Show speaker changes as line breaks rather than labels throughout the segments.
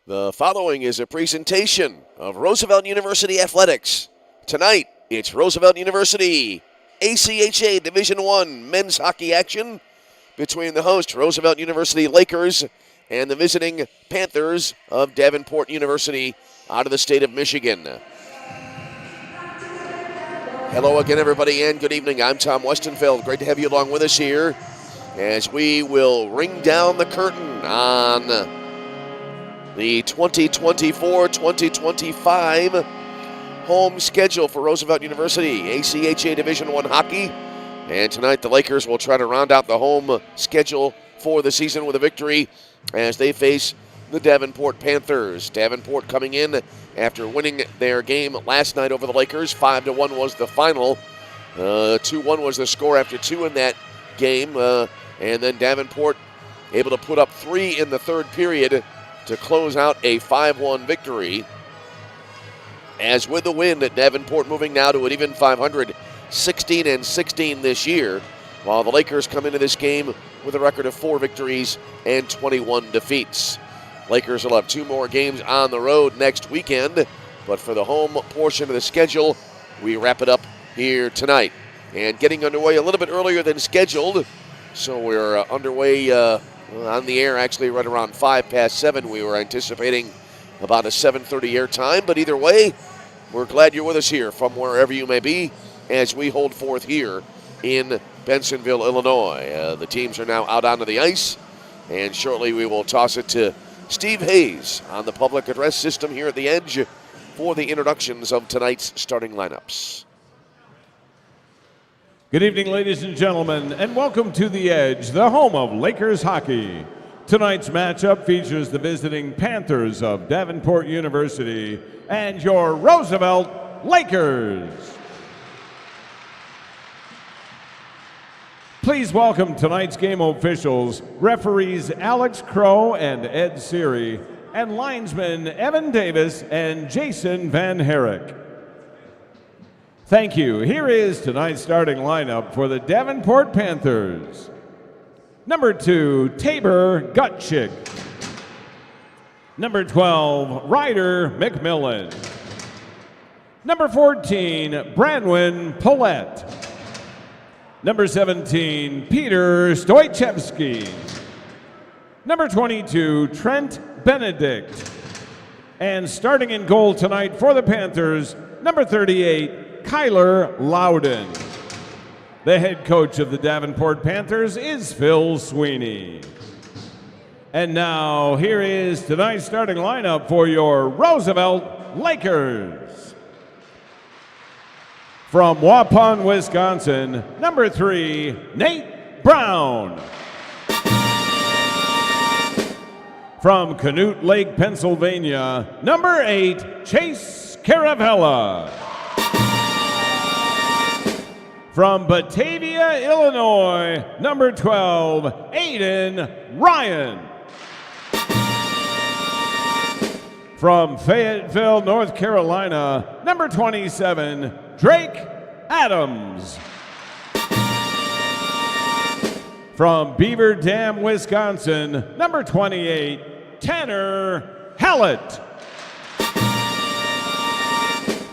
The following is a presentation of Roosevelt University Athletics. Tonight, it's Roosevelt University ACHA Division I men's hockey action between the host Roosevelt University Lakers and the visiting Panthers of Davenport University out of the state of Michigan. Hello again, everybody, and good evening. I'm Tom Westenfeld. Great to have you along with us here as we will ring down the curtain on the 2024-2025 home schedule for Roosevelt University, ACHA Division I hockey. And tonight the Lakers will try to round out the home schedule for the season with a victory as they face the Davenport Panthers. Davenport coming in after winning their game last night over the Lakers. 5-1 was the final. 2-1 was the score after two in that game. And then Davenport able to put up 3 in the third period to close out a 5-1 victory. As with the win, Davenport moving now to an even 500, 16-16 this year, while the Lakers come into this game with a record of 4 victories and 21 defeats. Lakers will have 2 more games on the road next weekend, but for the home portion of the schedule, we wrap it up here tonight. And getting underway a little bit earlier than scheduled, so we're underway on the air actually right around 7:05. We were anticipating about a 7:30 air time, but either way, we're glad you're with us here from wherever you may be as we hold forth here in Bensenville, Illinois. The teams are now out onto the ice, and shortly we will toss it to Steve Hayes on the public address system here at the Edge for the introductions of tonight's starting lineups.
Good evening, ladies and gentlemen, and welcome to The Edge, the home of Lakers hockey. Tonight's matchup features the visiting Panthers of Davenport University and your Roosevelt Lakers. Please welcome tonight's game officials, referees Alex Crow and Ed Seary, and linesmen Evan Davis and Jason Van Herrick. Thank you. Here is tonight's starting lineup for the Davenport Panthers. Number 2, Tabor Gutchick. Number 12, Ryder McMillan. Number 14, Branwyn Paulette. Number 17, Peter Stoichevsky. Number 22, Trent Benedict. And starting in goal tonight for the Panthers, number 38, Kyler Loudon. The head coach of the Davenport Panthers is Phil Sweeney. And now, here is tonight's starting lineup for your Roosevelt Lakers. From Waupun, Wisconsin, number 3, Nate Brown. From Canute Lake, Pennsylvania, number 8, Chase Caravella. From Batavia, Illinois, number 12, Aiden Ryan. From Fayetteville, North Carolina, number 27, Drake Adams. From Beaver Dam, Wisconsin, number 28, Tanner Hallett.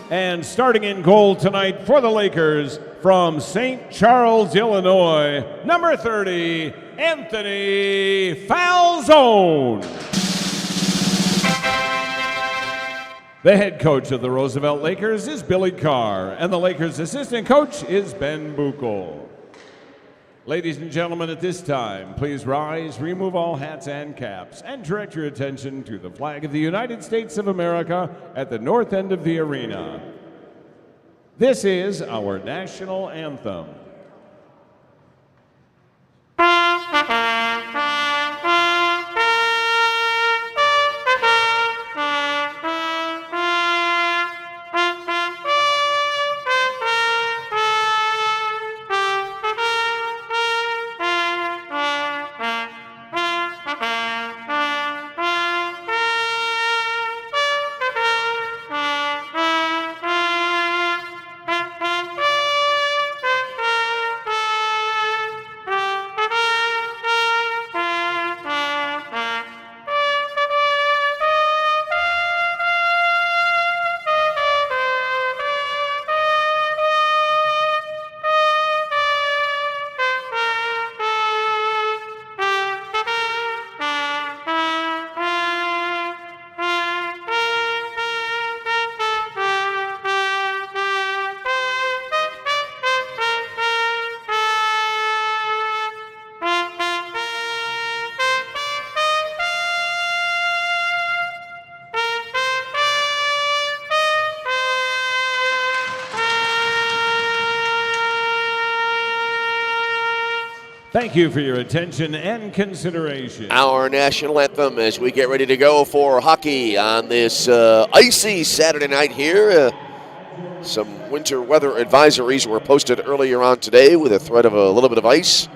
And starting in goal tonight for the Lakers, from St. Charles, Illinois, number 30, Anthony Falzone. The head coach of the Roosevelt Lakers is Billy Carr, and the Lakers' assistant coach is Ben Buchel. Ladies and gentlemen, at this time, please rise, remove all hats and caps, and direct your attention to the flag of the United States of America at the north end of the arena. This is our national anthem. Thank you for your attention and consideration.
Our national anthem as we get ready to go for hockey on this icy Saturday night here. Some winter weather advisories were posted earlier on today with a threat of a little bit of ice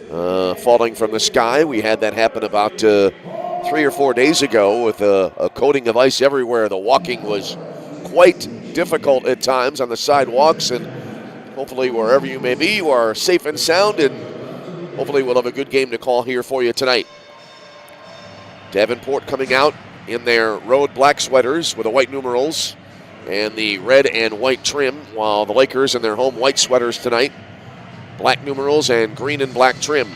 falling from the sky. We had that happen about 3 or 4 days ago with a coating of ice everywhere. The walking was quite difficult at times on the sidewalks, and hopefully wherever you may be, you are safe and sound, and hopefully we'll have a good game to call here for you tonight. Davenport coming out in their road black sweaters with the white numerals and the red and white trim, while the Lakers in their home white sweaters tonight, black numerals and green and black trim.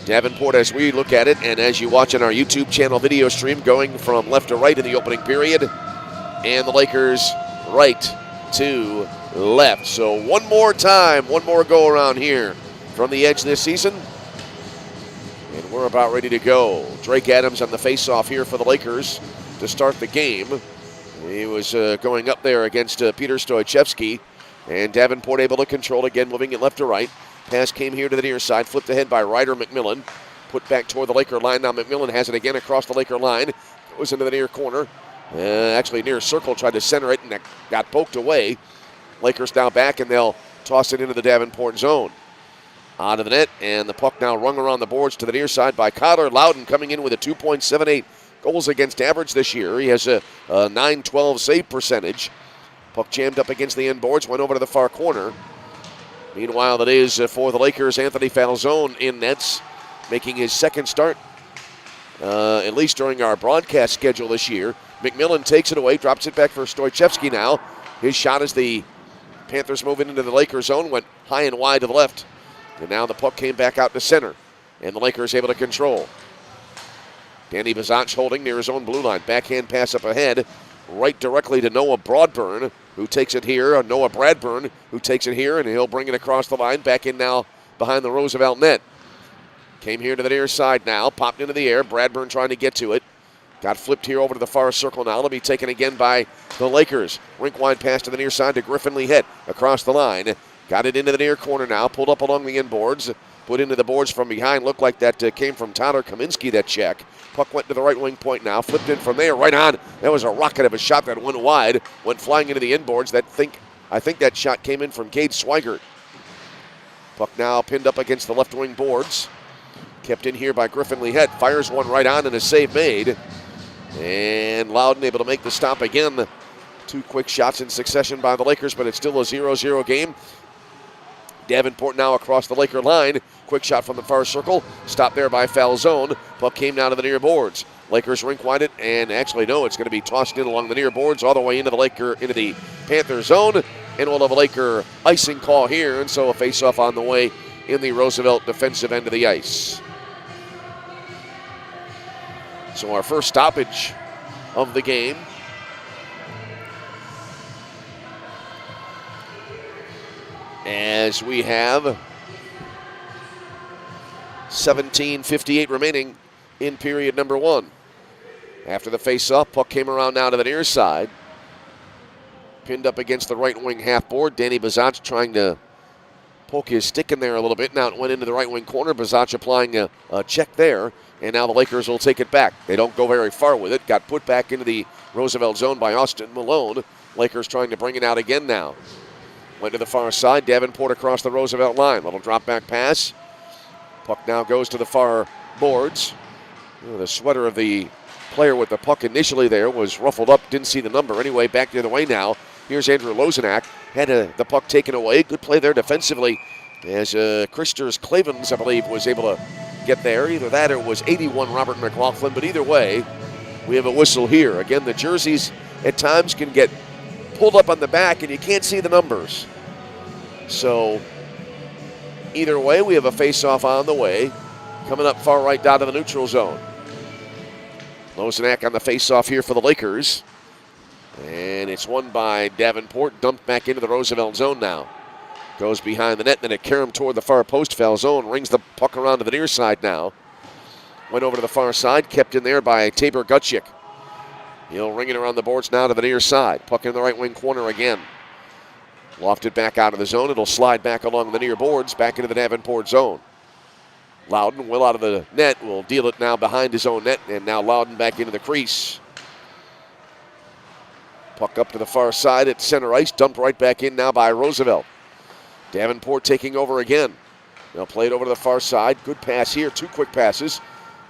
Davenport, as we look at it and as you watch on our YouTube channel video stream, going from left to right in the opening period, and the Lakers right to left. So one more time, one more go around here from the edge this season. And we're about ready to go. Drake Adams on the face-off here for the Lakers to start the game. He was going up there against Peter Stoichevsky. And Davenport able to control again, moving it left to right. Pass came here to the near side, flipped ahead by Ryder McMillan. Put back toward the Laker line. Now McMillan has it again across the Laker line. Goes into the near corner. Actually near circle, tried to center it, and that got poked away. Lakers now back, and they'll toss it into the Davenport zone. Out of the net, and the puck now rung around the boards to the near side by Kyler Loudon, coming in with a 2.78 goals against average this year. He has a .912 save percentage. Puck jammed up against the end boards, went over to the far corner. Meanwhile, it is for the Lakers, Anthony Falzone in nets, making his second start, at least during our broadcast schedule this year. McMillan takes it away, drops it back for Stoichevsky now. His shot as the Panthers move into the Lakers zone, went high and wide to the left. And now the puck came back out to center, and the Lakers able to control. Danny Bazach holding near his own blue line. Backhand pass up ahead, right directly to Noah Broadburn, who takes it here. Noah Bradburn, who takes it here, and he'll bring it across the line. Back in now behind the Roosevelt net. Came here to the near side now, popped into the air. Bradburn trying to get to it. Got flipped here over to the far circle now. It'll be taken again by the Lakers. Rink wide pass to the near side to Griffin Lehet across the line. Got it into the near corner now, pulled up along the end boards, put into the boards from behind. Looked like that came from Tyler Kaminsky, that check. Puck went to the right wing point now, flipped in from there, right on. That was a rocket of a shot that went wide, went flying into the end boards. I think that shot came in from Cade Swigert. Puck now pinned up against the left wing boards. Kept in here by Griffin Lehet, fires one right on and a save made. And Loudon able to make the stop again. Two quick shots in succession by the Lakers, but it's still a 0-0 game. Davenport now across the Laker line. Quick shot from the far circle. Stopped there by Falzone. Puck came down to the near boards. Lakers rink wide it, and actually no, it's going to be tossed in along the near boards all the way into the Panther zone. And we'll have a Laker icing call here, and so a face-off on the way in the Roosevelt defensive end of the ice. So our first stoppage of the game. As we have 17:58 remaining in period number one. After the face-off, puck came around now to the near side. Pinned up against the right wing half board. Danny Bazach trying to poke his stick in there a little bit. Now it went into the right wing corner. Bazach applying a check there. And now the Lakers will take it back. They don't go very far with it. Got put back into the Roosevelt zone by Austin Malone. Lakers trying to bring it out again now. Went to the far side. Davenport across the Roosevelt line. Little drop back pass. Puck now goes to the far boards. The sweater of the player with the puck initially there was ruffled up. Didn't see the number. Anyway, back the other way now. Here's Andrew Lozenak. Had the puck taken away. Good play there defensively as Christers Clavens, I believe, was able to get there. Either that or it was 81 Robert McLaughlin. But either way, we have a whistle here. Again, the jerseys at times can get pulled up on the back and you can't see the numbers. So either way, we have a face-off on the way. Coming up far right down to the neutral zone. Lozenak on the face-off here for the Lakers. And it's won by Davenport. Dumped back into the Roosevelt zone now. Goes behind the net, then it carries him toward the far post. Falzone rings the puck around to the near side now. Went over to the far side, kept in there by Tabor Gutschik. He'll ring it around the boards now to the near side. Puck in the right wing corner again. Lofted back out of the zone. It'll slide back along the near boards, back into the Davenport zone. Loudon, well out of the net, will deal it now behind his own net, and now Loudon back into the crease. Puck up to the far side at center ice, dumped right back in now by Roosevelt. Davenport taking over again. They'll play it over to the far side. Good pass here, 2 quick passes.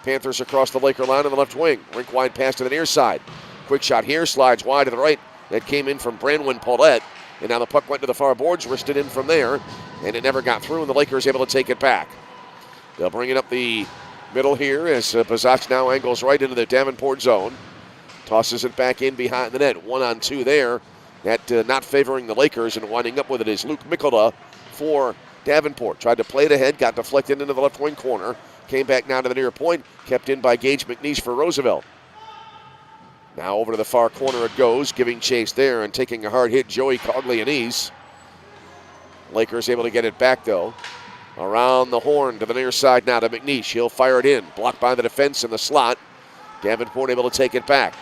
Panthers across the Laker line on the left wing. Rink wide pass to the near side. Quick shot here, slides wide to the right. That came in from Branwyn Paulette. And now the puck went to the far boards, wristed in from there. And it never got through, and the Lakers able to take it back. They'll bring it up the middle here as Bazach now angles right into the Davenport zone. Tosses it back in behind the net. 1-on-2 there. That not favoring the Lakers, and winding up with it is Luke Mikkola for Davenport. Tried to play it ahead, got deflected into the left wing corner. Came back now to the near point, kept in by Gage McNeish for Roosevelt. Now over to the far corner it goes, giving chase there and taking a hard hit, Joey Coglianese. Lakers able to get it back though. Around the horn to the near side now to McNeish. He'll fire it in, blocked by the defense in the slot. Davenport able to take it back.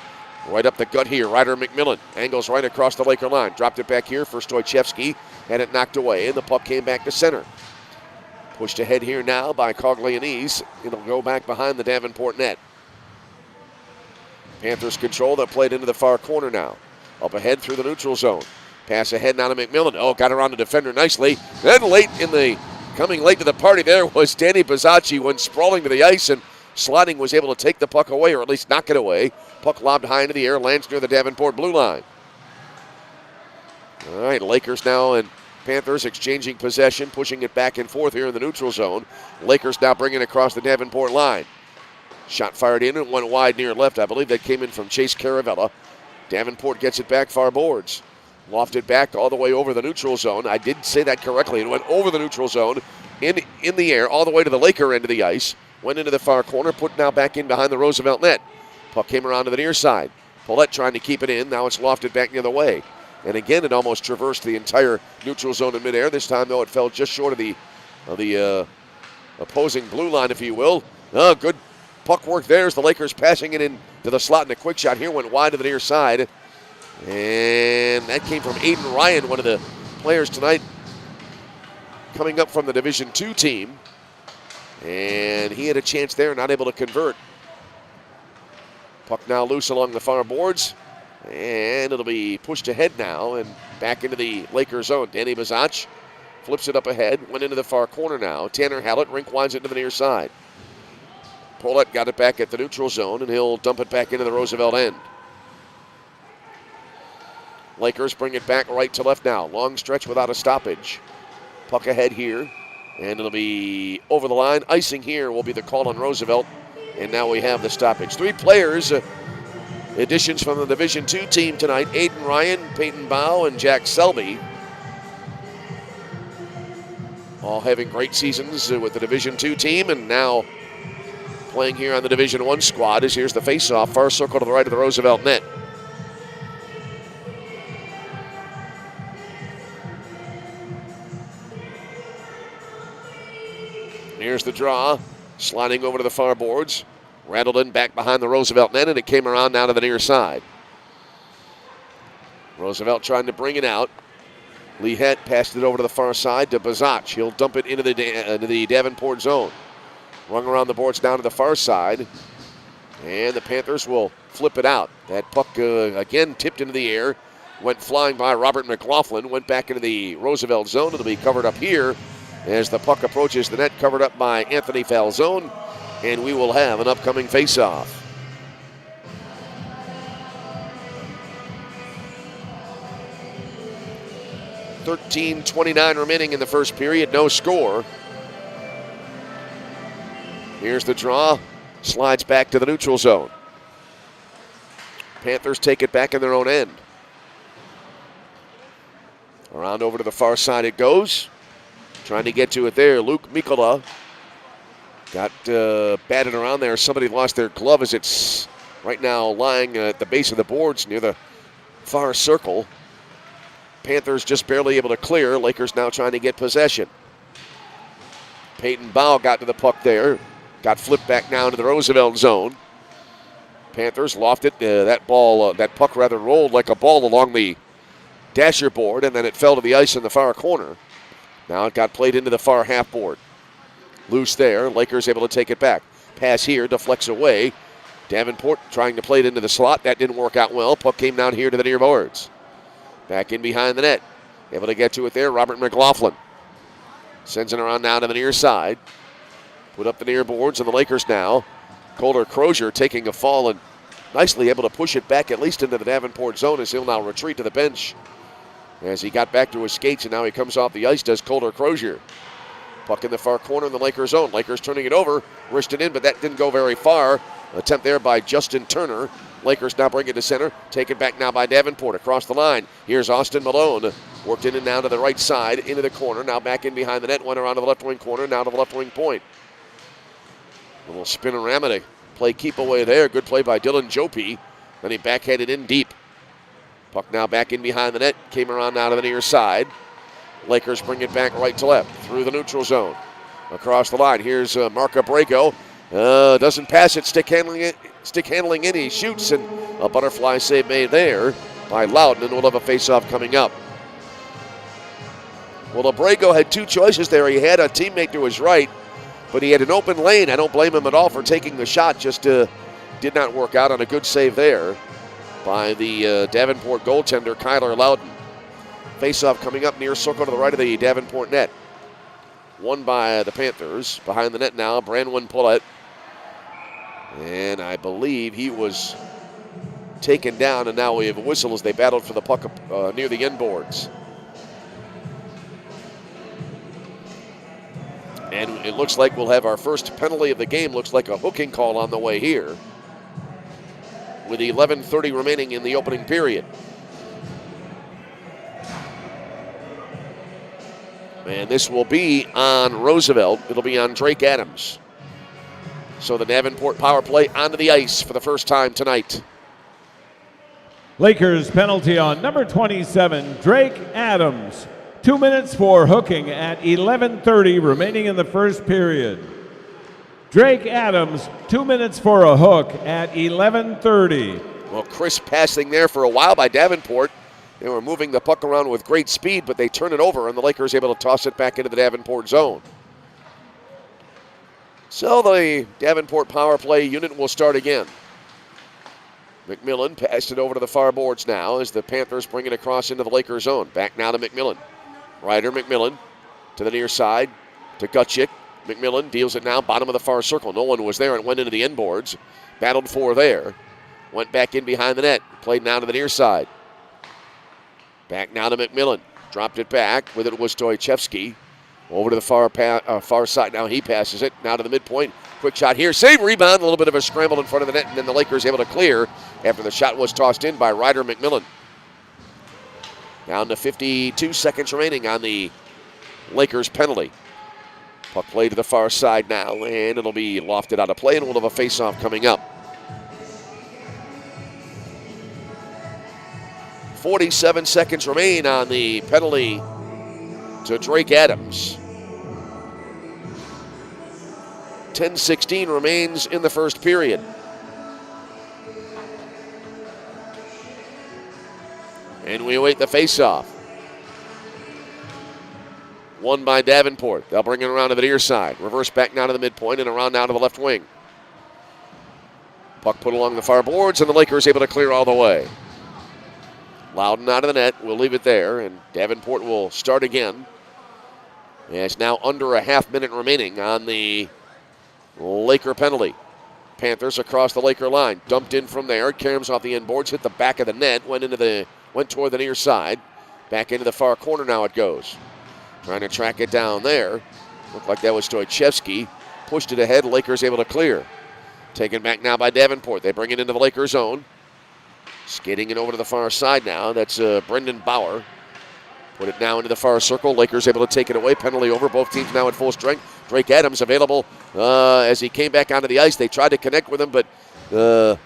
Right up the gut here, Ryder McMillan angles right across the Laker line. Dropped it back here for Stoychevsky, had it knocked away, and the puck came back to center. Pushed ahead here now by Coglianese. It'll go back behind the Davenport net. Panthers control, that played into the far corner now. Up ahead through the neutral zone. Pass ahead now to McMillan. Oh, got around the defender nicely. Then coming late to the party there was Danny Bazzacci, when sprawling to the ice, and sliding was able to take the puck away, or at least knock it away. Puck lobbed high into the air, lands near the Davenport blue line. All right, Lakers now and Panthers exchanging possession, pushing it back and forth here in the neutral zone. Lakers now bringing it across the Davenport line. Shot fired in and went wide near left. I believe that came in from Chase Caravella. Davenport gets it back far boards. Lofted back all the way over the neutral zone. I did say that correctly. It went over the neutral zone, in the air, all the way to the Laker end of the ice. Went into the far corner, put now back in behind the Roosevelt net. Puck came around to the near side. Paulette trying to keep it in. Now it's lofted back the other way. And again, it almost traversed the entire neutral zone in midair. This time, though, it fell just short of the opposing blue line, if you will. Oh, good puck work there as the Lakers passing it into the slot, and a quick shot here went wide to the near side. And that came from Aiden Ryan, one of the players tonight coming up from the Division II team. And he had a chance there, not able to convert. Puck now loose along the far boards. And it'll be pushed ahead now and back into the Lakers zone. Danny Bazach flips it up ahead, went into the far corner now. Tanner Hallett rink winds it to the near side. Paulette got it back at the neutral zone, and he'll dump it back into the Roosevelt end. Lakers bring it back right to left now. Long stretch without a stoppage. Puck ahead here, and it'll be over the line. Icing here will be the call on Roosevelt, and now we have the stoppage. 3 players, additions from the Division II team tonight. Aiden Ryan, Peyton Bow, and Jack Selby. All having great seasons with the Division II team, and now playing here on the Division I squad. As here's the faceoff, far circle to the right of the Roosevelt net. Here's the draw, sliding over to the far boards. Rattled in back behind the Roosevelt net, and it came around now to the near side. Roosevelt trying to bring it out. Lee Head passed it over to the far side to Bazach. He'll dump it into the Davenport zone. Rung around the boards down to the far side. And the Panthers will flip it out. That puck again tipped into the air. Went flying by Robert McLaughlin. Went back into the Roosevelt zone. It'll be covered up here as the puck approaches the net, covered up by Anthony Falzone. And we will have an upcoming faceoff. .29 remaining in the first period, no score. Here's the draw, slides back to the neutral zone. Panthers take it back in their own end. Around over to the far side it goes. Trying to get to it there, Luke Mikkola. Got batted around there. Somebody lost their glove as it's right now lying at the base of the boards near the far circle. Panthers just barely able to clear. Lakers now trying to get possession. Peyton Bow got to the puck there. Got flipped back now into the Roosevelt zone. Panthers lofted. That puck rolled like a ball along the dasher board, and then it fell to the ice in the far corner. Now it got played into the far half board. Loose there. Lakers able to take it back. Pass here, deflects away. Davenport trying to play it into the slot. That didn't work out well. Puck came down here to the near boards. Back in behind the net. Able to get to it there. Robert McLaughlin sends it around now to the near side. Put up the near boards, and the Lakers now. Colter Crozier taking a fall and nicely able to push it back at least into the Davenport zone as he'll now retreat to the bench. As he got back to his skates, and now he comes off the ice, does Colter Crozier. Puck in the far corner in the Lakers zone. Lakers turning it over. Wristed it in, but that didn't go very far. Attempt there by Justin Turner. Lakers now bring it to center. Taken back now by Davenport across the line. Here's Austin Malone. Worked in and down to the right side, into the corner. Now back in behind the net. Went around to the left wing corner. Now to the left wing point. A little spin-a-rama to play keep away there. Good play by Dylan Jopi. Then he backhanded in deep. Puck now back in behind the net. Came around now to the near side. Lakers bring it back right to left through the neutral zone. Across the line. Here's Mark Abrego. Doesn't pass it. Stick handling in. He shoots, and a butterfly save made there by Loudon, and we'll have a face-off coming up. Well, Abrego had two choices there. He had a teammate to his right, but he had an open lane. I don't blame him at all for taking the shot. Just did not work out on a good save there by the Davenport goaltender, Kyler Loudon. Face-off coming up near circle to the right of the Davenport net. Won by the Panthers. Behind the net now, Branwyn Pullett. And I believe he was taken down, and now we have a whistle as they battled for the puck near the end boards. And it looks like we'll have our first penalty of the game. Looks like a hooking call on the way here, with 11:30 remaining in the opening period. And this will be on Roosevelt. It'll be on Drake Adams. So the Davenport power play onto the ice for the first time tonight.
Lakers penalty on number 27, Drake Adams. 2 minutes for hooking at 11:30 remaining in the first period. Drake Adams, 2 minutes for a hook at 11:30.
Well, crisp passing there for a while by Davenport. They were moving the puck around with great speed, but they turn it over, and the Lakers able to toss it back into the Davenport zone. So the Davenport power play unit will start again. McMillan passed it over to the far boards now as the Panthers bring it across into the Lakers zone. Back now to McMillan. Ryder McMillan to the near side to Gutchick. McMillan deals it now, bottom of the far circle. No one was there and went into the end boards. Battled for there. Went back in behind the net. Played now to the near side. Back now to McMillan. Dropped it back. With it was Stoychevsky. Over to the far side. Now he passes it. Now to the midpoint. Quick shot here. Save, rebound. A little bit of a scramble in front of the net. And then the Lakers able to clear after the shot was tossed in by Ryder McMillan. Down to 52 seconds remaining on the Lakers penalty. Puck play to the far side now. And it'll be lofted out of play. And we'll have a face-off coming up. 47 seconds remain on the penalty to Drake Adams. 10:16 remains in the first period. And we await the faceoff. Won by Davenport. They'll bring it around to the near side. Reverse back now to the midpoint and around now to the left wing. Puck put along the far boards, and the Lakers able to clear all the way. Loudon out of the net. We'll leave it there, and Davenport will start again. It's now under a half minute remaining on the Laker penalty. Panthers across the Laker line. Dumped in from there. Caroms off the end boards, hit the back of the net, went toward the near side. Back into the far corner now it goes. Trying to track it down there. Looked like that was Stoychevsky. Pushed it ahead. Lakers able to clear. Taken back now by Davenport. They bring it into the Lakers zone. Skating it over to the far side now. That's Brendan Bauer. Put it now into the far circle. Lakers able to take it away. Penalty over. Both teams now at full strength. Drake Adams available as he came back onto the ice. They tried to connect with him, but the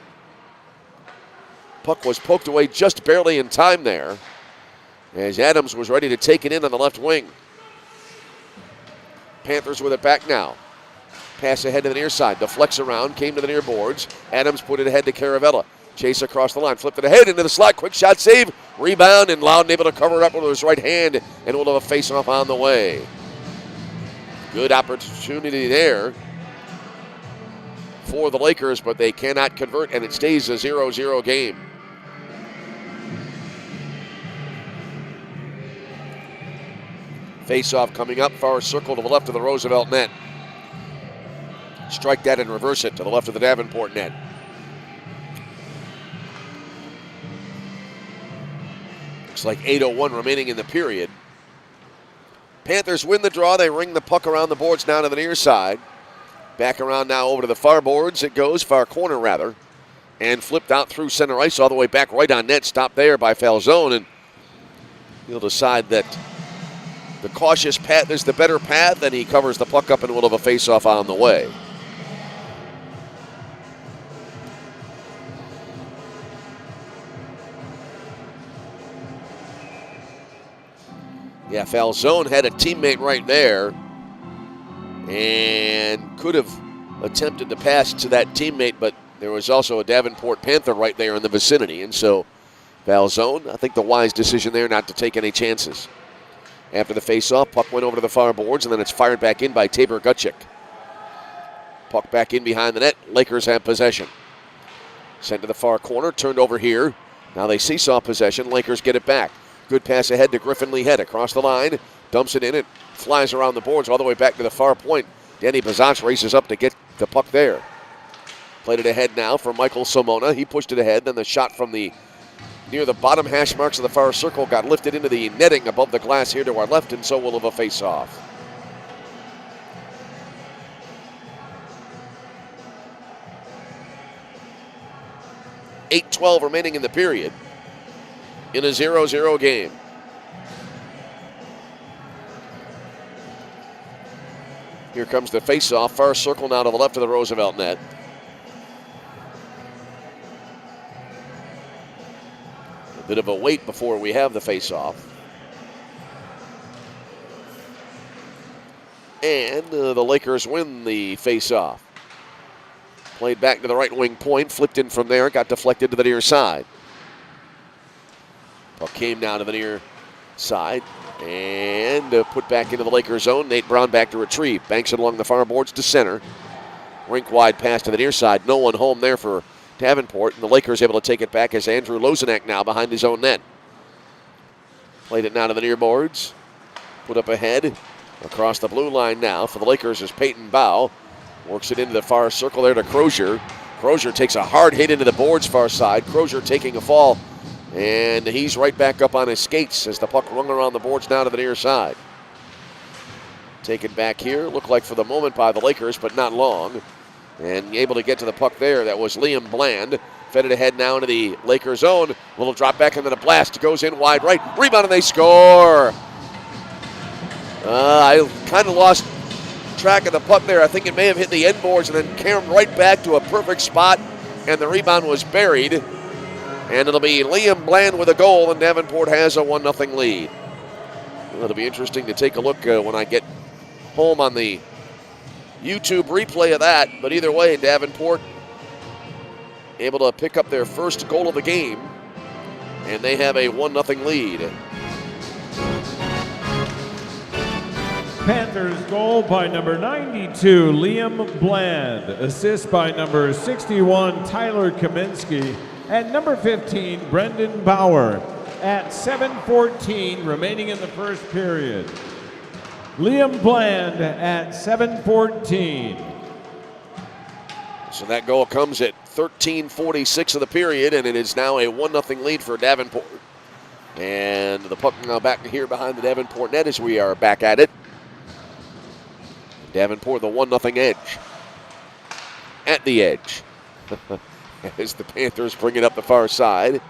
puck was poked away just barely in time there as Adams was ready to take it in on the left wing. Panthers with it back now. Pass ahead to the near side. Deflects around. Came to the near boards. Adams put it ahead to Caravella. Chase across the line. Flipped it ahead into the slot. Quick shot save Rebound, and Loudon able to cover it up with his right hand, and we'll have a face-off on the way. Good opportunity there for the Lakers, but they cannot convert, and it stays a 0-0 game. Face-off coming up, far circle to the left of the Roosevelt net. Strike that and reverse it to the left of the Davenport net. Looks like 8:01 remaining in the period. Panthers win the draw. They ring the puck around the boards now to the near side. Back around now over to the far boards. It goes, far corner rather. And flipped out through center ice all the way back right on net. Stopped there by Falzone. And he'll decide that the cautious path is the better path. And he covers the puck up and will have a face-off on the way. Yeah, Falzone had a teammate right there and could have attempted to pass to that teammate, but there was also a Davenport Panther right there in the vicinity. And so Falzone, I think the wise decision there not to take any chances. After the face-off, puck went over to the far boards, and then it's fired back in by Tabor Gutchik. Puck back in behind the net. Lakers have possession. Sent to the far corner, turned over here. Now they seesaw possession. Lakers get it back. Good pass ahead to Griffin Lee Head across the line. Dumps it in. It flies around the boards all the way back to the far point. Danny Bazach races up to get the puck there. Played it ahead now for Michael Simona. He pushed it ahead. Then the shot from near the bottom hash marks of the far circle got lifted into the netting above the glass here to our left, and so we'll have a face-off. .8:12 remaining in the period in a 0-0 game. Here comes the face-off. Far circle now to the left of the Roosevelt net. A bit of a wait before we have the face-off. And the Lakers win the face-off. Played back to the right wing point, flipped in from there, got deflected to the near side. Puck came down to the near side and put back into the Lakers zone. Nate Brown back to retrieve. Banks it along the far boards to center. Rink wide pass to the near side. No one home there for Davenport, and the Lakers able to take it back as Andrew Lozenak now behind his own net. Played it now to the near boards. Put up ahead. Across the blue line now for the Lakers is Peyton Bow. Works it into the far circle there to Crozier. Crozier takes a hard hit into the boards far side. Crozier taking a fall. And he's right back up on his skates as the puck rung around the boards now to the near side. Taken back here, looked like for the moment by the Lakers, but not long. And able to get to the puck there, that was Liam Bland. Fed it ahead now into the Lakers zone. Little drop back and then a blast. Goes in wide right. Rebound and they score. I kind of lost track of the puck there. I think it may have hit the end boards and then came right back to a perfect spot. And the rebound was buried. And it'll be Liam Bland with a goal, and Davenport has a 1-0 lead. Well, it'll be interesting to take a look when I get home on the YouTube replay of that. But either way, Davenport able to pick up their first goal of the game, and they have a 1-0 lead.
Panthers goal by number 92, Liam Bland. Assist by number 61, Tyler Kaminsky. At number 15, Brendan Bauer. At 7:14 remaining in the first period. Liam Bland at 7:14.
So that goal comes at 13:46 of the period, and it is now a 1-0 lead for Davenport. And the puck now back here behind the Davenport net as we are back at it. Davenport the 1-0 edge. At the edge. As the Panthers bring it up the far side.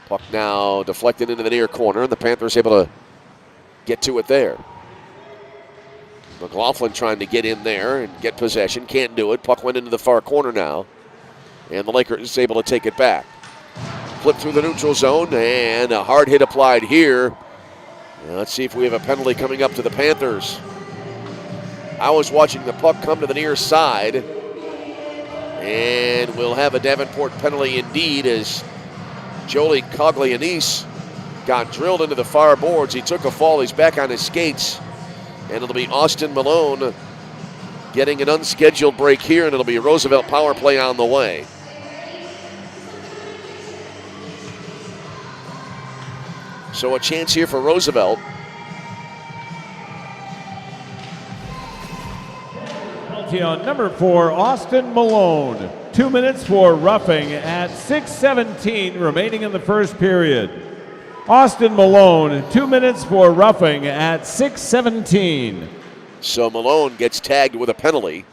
Puck now deflected into the near corner, and the Panthers able to get to it there. McLaughlin trying to get in there and get possession. Can't do it. Puck went into the far corner now. And the Lakers is able to take it back. Flip through the neutral zone, and a hard hit applied here. Now let's see if we have a penalty coming up to the Panthers. I was watching the puck come to the near side. And we'll have a Davenport penalty indeed as Jolie Coglianese got drilled into the far boards. He took a fall. He's back on his skates. And it'll be Austin Malone getting an unscheduled break here, and it'll be a Roosevelt power play on the way. So a chance here for Roosevelt.
Penalty on number 4, Austin Malone. 2 minutes for roughing at 6:17 remaining in the first period. Austin Malone, 2 minutes for roughing at 6:17.
So Malone gets tagged with a penalty,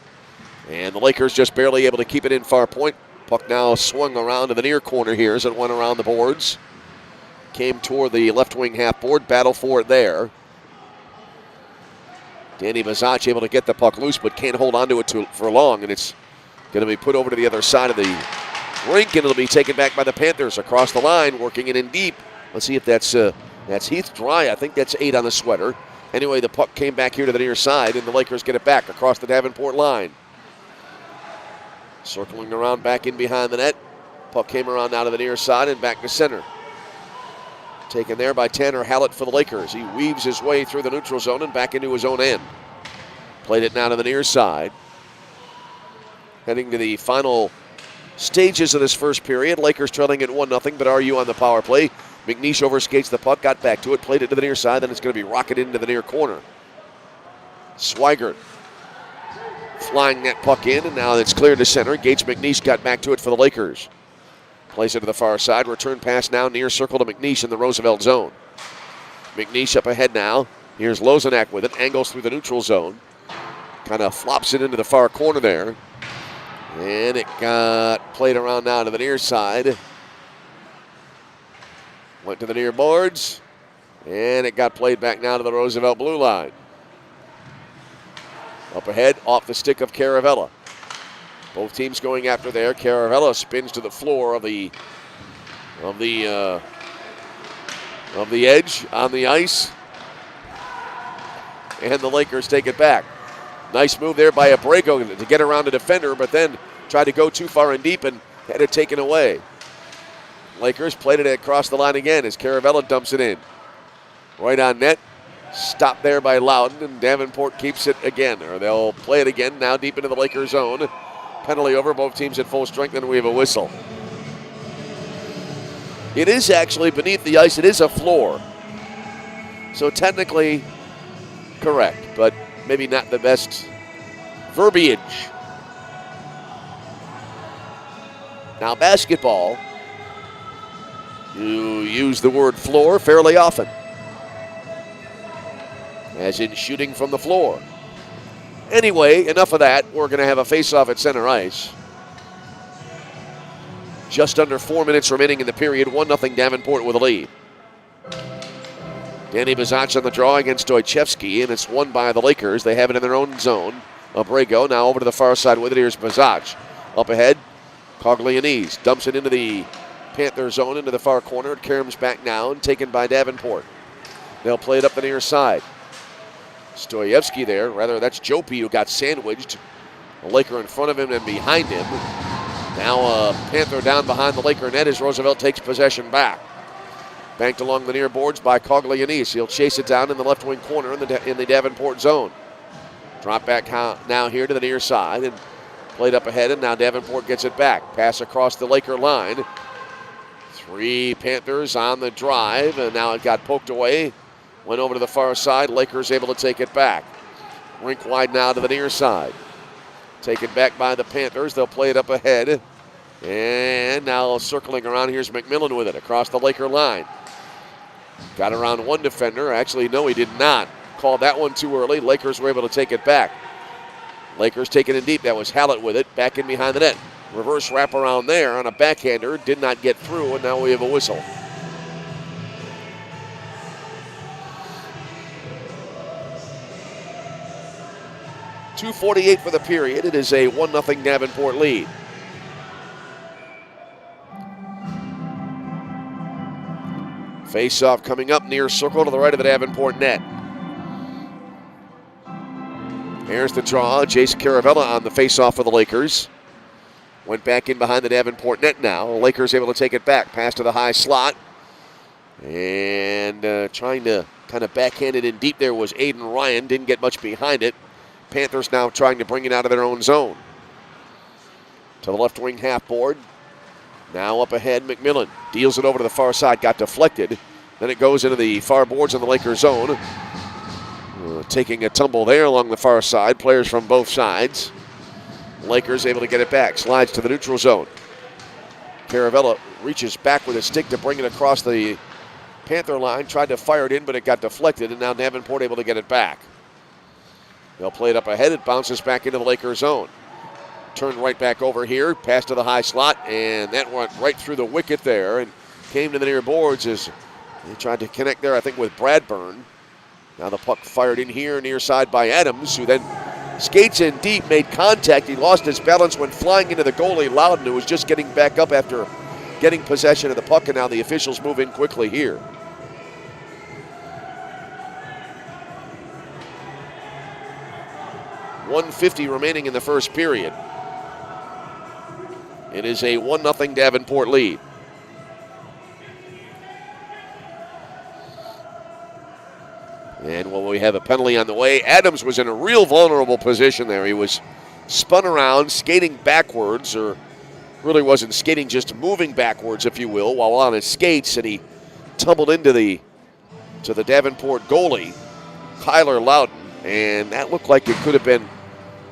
and the Lakers just barely able to keep it in far point. Puck now swung around to the near corner here as it went around the boards. Came toward the left wing half board, battle for it there. Danny Bazach able to get the puck loose, but can't hold on to it for long, and it's going to be put over to the other side of the rink, and it'll be taken back by the Panthers across the line, working it in deep. Let's see if that's Heath Dry. I think that's 8 on the sweater. Anyway, the puck came back here to the near side, and the Lakers get it back across the Davenport line. Circling around back in behind the net. Puck came around now to the near side and back to center. Taken there by Tanner Hallett for the Lakers. He weaves his way through the neutral zone and back into his own end. Played it now to the near side. Heading to the final stages of this first period. Lakers trailing at 1-0, but RU on the power play. McNeish overskates the puck, got back to it, played it to the near side, then it's going to be rocketed into the near corner. Swigert flying that puck in, and now it's cleared to center. Gage McNeish got back to it for the Lakers. Plays it to the far side. Return pass now near circle to McNeish in the Roosevelt zone. McNeish up ahead now. Here's Lozanak with it. Angles through the neutral zone. Kind of flops it into the far corner there. And it got played around now to the near side. Went to the near boards. And it got played back now to the Roosevelt blue line. Up ahead, off the stick of Caravella. Both teams going after there. Caravella spins to the floor of the edge on the ice. And the Lakers take it back. Nice move there by Abrego to get around the defender, but then tried to go too far and deep and had it taken away. Lakers played it across the line again as Caravella dumps it in. Right on net. Stopped there by Loudon, and Davenport keeps it again, or they'll play it again now deep into the Lakers zone. Penalty over, both teams at full strength, and we have a whistle. It is actually beneath the ice. It is a floor. So technically correct, but maybe not the best verbiage. Now basketball, you use the word floor fairly often, as in shooting from the floor. Anyway, enough of that. We're going to have a face-off at center ice. Just under 4 minutes remaining in the period. 1-0 Davenport with a lead. Danny Bazach on the draw against Stoychevsky, and it's won by the Lakers. They have it in their own zone. Abrego now over to the far side with it. Here's Bazach. Up ahead, Coglianese dumps it into the Panther zone, into the far corner. It comes back now and taken by Davenport. They'll play it up the near side. Stoyevsky there, rather that's Jopi who got sandwiched. A Laker in front of him and behind him. Now a Panther down behind the Laker net as Roosevelt takes possession back. Banked along the near boards by Coglianese. He'll chase it down in the left wing corner in the Davenport zone. Drop back now here to the near side and played up ahead, and now Davenport gets it back. Pass across the Laker line. 3 Panthers on the drive, and now it got poked away. Went over to the far side. Lakers able to take it back. Rink wide now to the near side. Taken back by the Panthers. They'll play it up ahead. And now circling around, here's McMillan with it across the Laker line. Got around one defender. Actually, no, he did not. Called that one too early. Lakers were able to take it back. Lakers taking it deep. That was Hallett with it. Back in behind the net. Reverse wraparound there on a backhander. Did not get through, and now we have a whistle. .248 for the period. It is a 1-0 Davenport lead. Face-off coming up near circle to the right of the Davenport net. Here's the draw. Jace Caravella on the face-off for the Lakers. Went back in behind the Davenport net now. The Lakers able to take it back. Pass to the high slot. And trying to kind of backhand it in deep there was Aiden Ryan. Didn't get much behind it. Panthers now trying to bring it out of their own zone. To the left wing half board. Now up ahead, McMillan deals it over to the far side. Got deflected. Then it goes into the far boards on the Lakers zone. Taking a tumble there along the far side. Players from both sides. Lakers able to get it back. Slides to the neutral zone. Caravella reaches back with a stick to bring it across the Panther line. Tried to fire it in, but it got deflected, and now Davenport able to get it back. They'll play it up ahead. It bounces back into the Lakers zone. Turned right back over here. Pass to the high slot, and that went right through the wicket there and came to the near boards as they tried to connect there, I think, with Bradburn. Now the puck fired in here, near side by Adams, who then skates in deep, made contact. He lost his balance, went flying into the goalie, Loudon, who was just getting back up after getting possession of the puck, and now the officials move in quickly here. .150 remaining in the first period. It is a 1-0 Davenport lead. And when we have a penalty on the way, Adams was in a real vulnerable position there. He was spun around, skating backwards, or really wasn't skating, just moving backwards, if you will, while on his skates, and he tumbled into the Davenport goalie, Kyler Loudon, and that looked like it could have been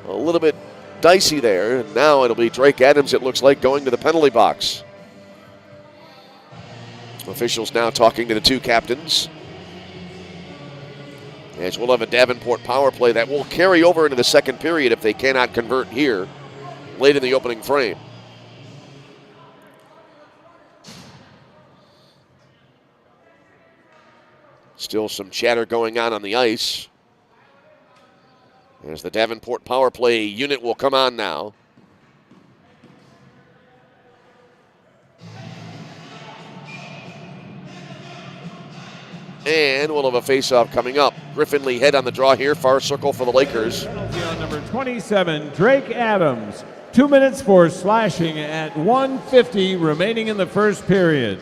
a little bit dicey there. And now it'll be Drake Adams, it looks like, going to the penalty box. Officials now talking to the two captains. As we'll have a Davenport power play that will carry over into the second period if they cannot convert here late in the opening frame. Still some chatter going on the ice as the Davenport power play unit will come on now. And we'll have a face-off coming up. Griffin Lee head on the draw here. Far circle for the Lakers.
Penalty on number 27, Drake Adams. 2 minutes for slashing at 1:50 remaining in the first period.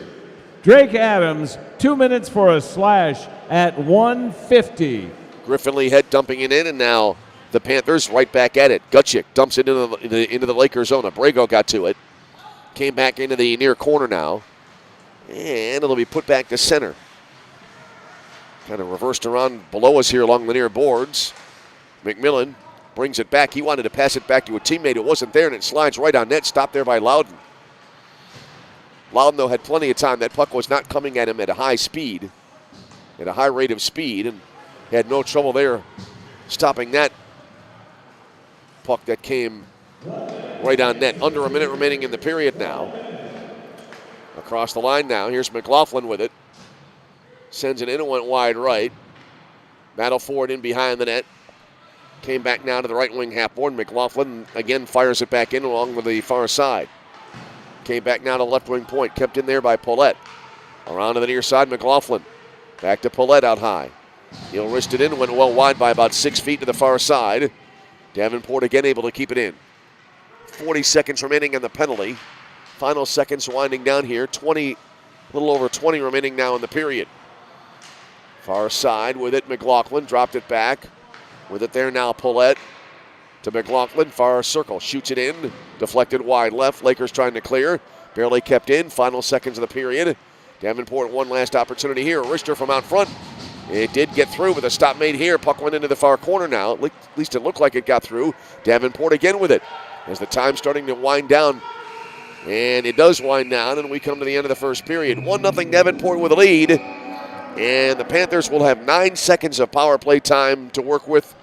Drake Adams, 2 minutes for a slash at 1:50.
Griffin Lee head dumping it in, and now the Panthers right back at it. Gutchick dumps it into the Lakers zone. Abrego got to it. Came back into the near corner now. And it'll be put back to center. Kind of reversed around below us here along the near boards. McMillan brings it back. He wanted to pass it back to a teammate. It wasn't there, and it slides right on net. Stopped there by Loudon. Loudon, though, had plenty of time. That puck was not coming at him at a high speed, at a high rate of speed, and he had no trouble there stopping that puck that came right on net. Under a minute remaining in the period now. Across the line now. Here's McLaughlin with it. Sends it in and went wide right. Battle forward in behind the net. Came back now to the right wing half board. McLaughlin again fires it back in along with the far side. Came back now to left wing point. Kept in there by Paulette. Around to the near side, McLaughlin. Back to Paulette out high. He'll wrist it in. Went well wide by about 6 feet to the far side. Davenport again able to keep it in. 40 seconds remaining on the penalty. Final seconds winding down here. A little over 20 remaining now in the period. Far side with it, McLaughlin dropped it back. With it there now, Paulette to McLaughlin, far circle, shoots it in, deflected wide left. Lakers trying to clear, barely kept in. Final seconds of the period. Davenport one last opportunity here. Richter from out front. It did get through with a stop made here. Puck went into the far corner now. At least it looked like it got through. Davenport again with it as the time's starting to wind down. And it does wind down, and we come to the end of the first period. 1-0 Davenport with a lead. And the Panthers will have 9 seconds of power play time to work with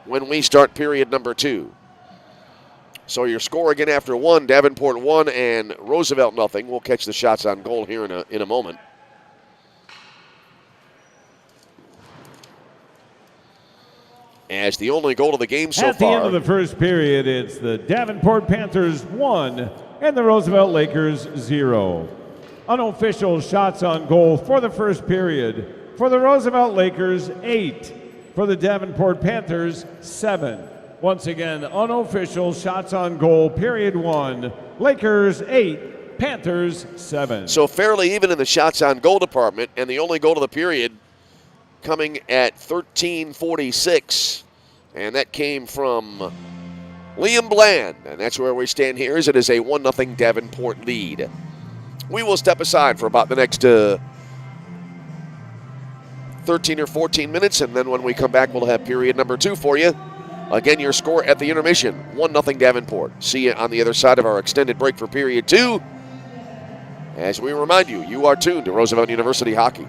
when we start period number 2. So your score again after 1, Davenport 1 and Roosevelt 0. We'll catch the shots on goal here in a moment. As the only goal of the game so far.
At the end of the first period, it's the Davenport Panthers 1 and the Roosevelt Lakers 0. Unofficial shots on goal for the first period. For the Roosevelt Lakers, 8. For the Davenport Panthers, 7. Once again, unofficial shots on goal, period 1. Lakers 8, Panthers 7.
So fairly even in the shots on goal department, and the only goal of the period coming at 13:46, and that came from Liam Bland, and that's where we stand here as it is a 1-0 Davenport lead. We will step aside for about the next 13 or 14 minutes, and then when we come back, we'll have period number 2 for you. Again, your score at the intermission, 1-0 Davenport. See you on the other side of our extended break for period 2. As we remind you, you are tuned to Roosevelt University Hockey.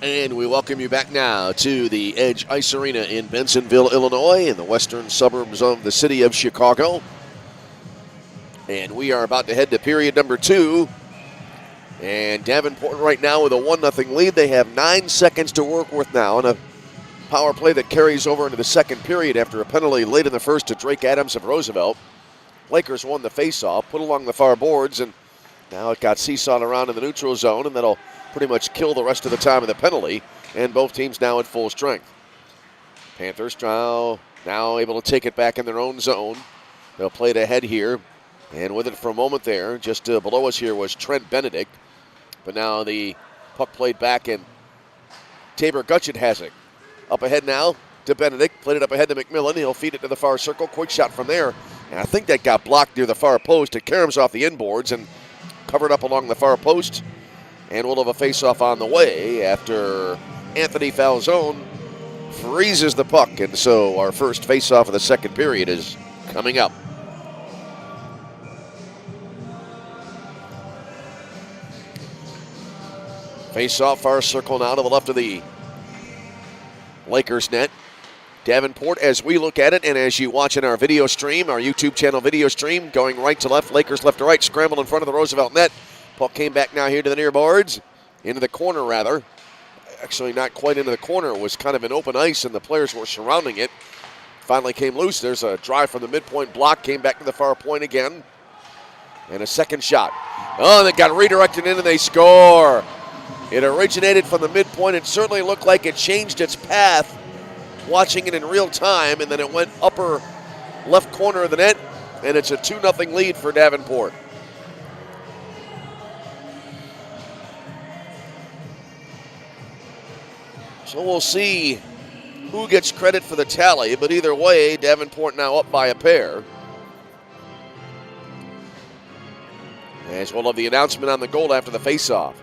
And we welcome you back now to the Edge Ice Arena in Bensonville, Illinois, in the western suburbs of the city of Chicago. And we are about to head to period number 2. And Davenport right now with a 1-0 lead. They have 9 seconds to work with now, and a power play that carries over into the second period after a penalty late in the first to Drake Adams of Roosevelt. Lakers won the faceoff, put along the far boards, and now it got seesawed around in the neutral zone, and that'll pretty much kill the rest of the time of the penalty, and both teams now at full strength. Panthers now able to take it back in their own zone. They'll play it ahead here, and with it for a moment there, just below us here was Trent Benedict, but now the puck played back, and Tabor Gutschet has it. Up ahead now to Benedict, played it up ahead to McMillan. He'll feed it to the far circle, quick shot from there, and I think that got blocked near the far post. It caroms off the inboards and covered up along the far post. And we'll have a face-off on the way after Anthony Falzone freezes the puck. And so our first face-off of the second period is coming up. Face-off, far circle now to the left of the Lakers net. Davenport, as we look at it, and as you watch in our video stream, our YouTube channel video stream, going right to left, Lakers left to right, scramble in front of the Roosevelt net. Puck came back now here to the near boards, into the corner rather. Actually not quite into the corner, it was kind of an open ice and the players were surrounding it. Finally came loose, there's a drive from the midpoint block, came back to the far point again. And a second shot. Oh, they got redirected in and they score. It originated from the midpoint, it certainly looked like it changed its path, watching it in real time, and then it went upper left corner of the net, and it's a 2-0 lead for Davenport. So we'll see who gets credit for the tally, but either way, Davenport now up by a pair. As we'll have the announcement on the goal after the faceoff.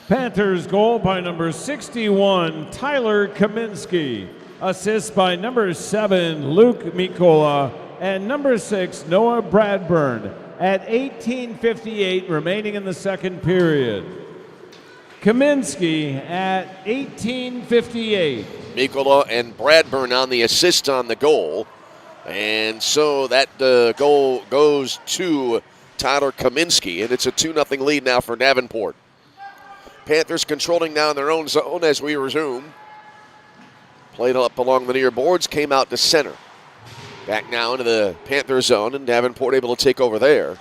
Panthers goal by number 61, Tyler Kaminsky. Assist by number 7, Luke Mikola, and number 6, Noah Bradburn. At 18:58 remaining in the second period. Kaminsky at 18:58.
Mikola and Bradburn on the assist on the goal. And so that goal goes to Tyler Kaminsky, and it's a 2-0 lead now for Davenport. Panthers controlling now in their own zone as we resume. Played up along the near boards, came out to center. Back now into the Panther zone, and Davenport able to take over there.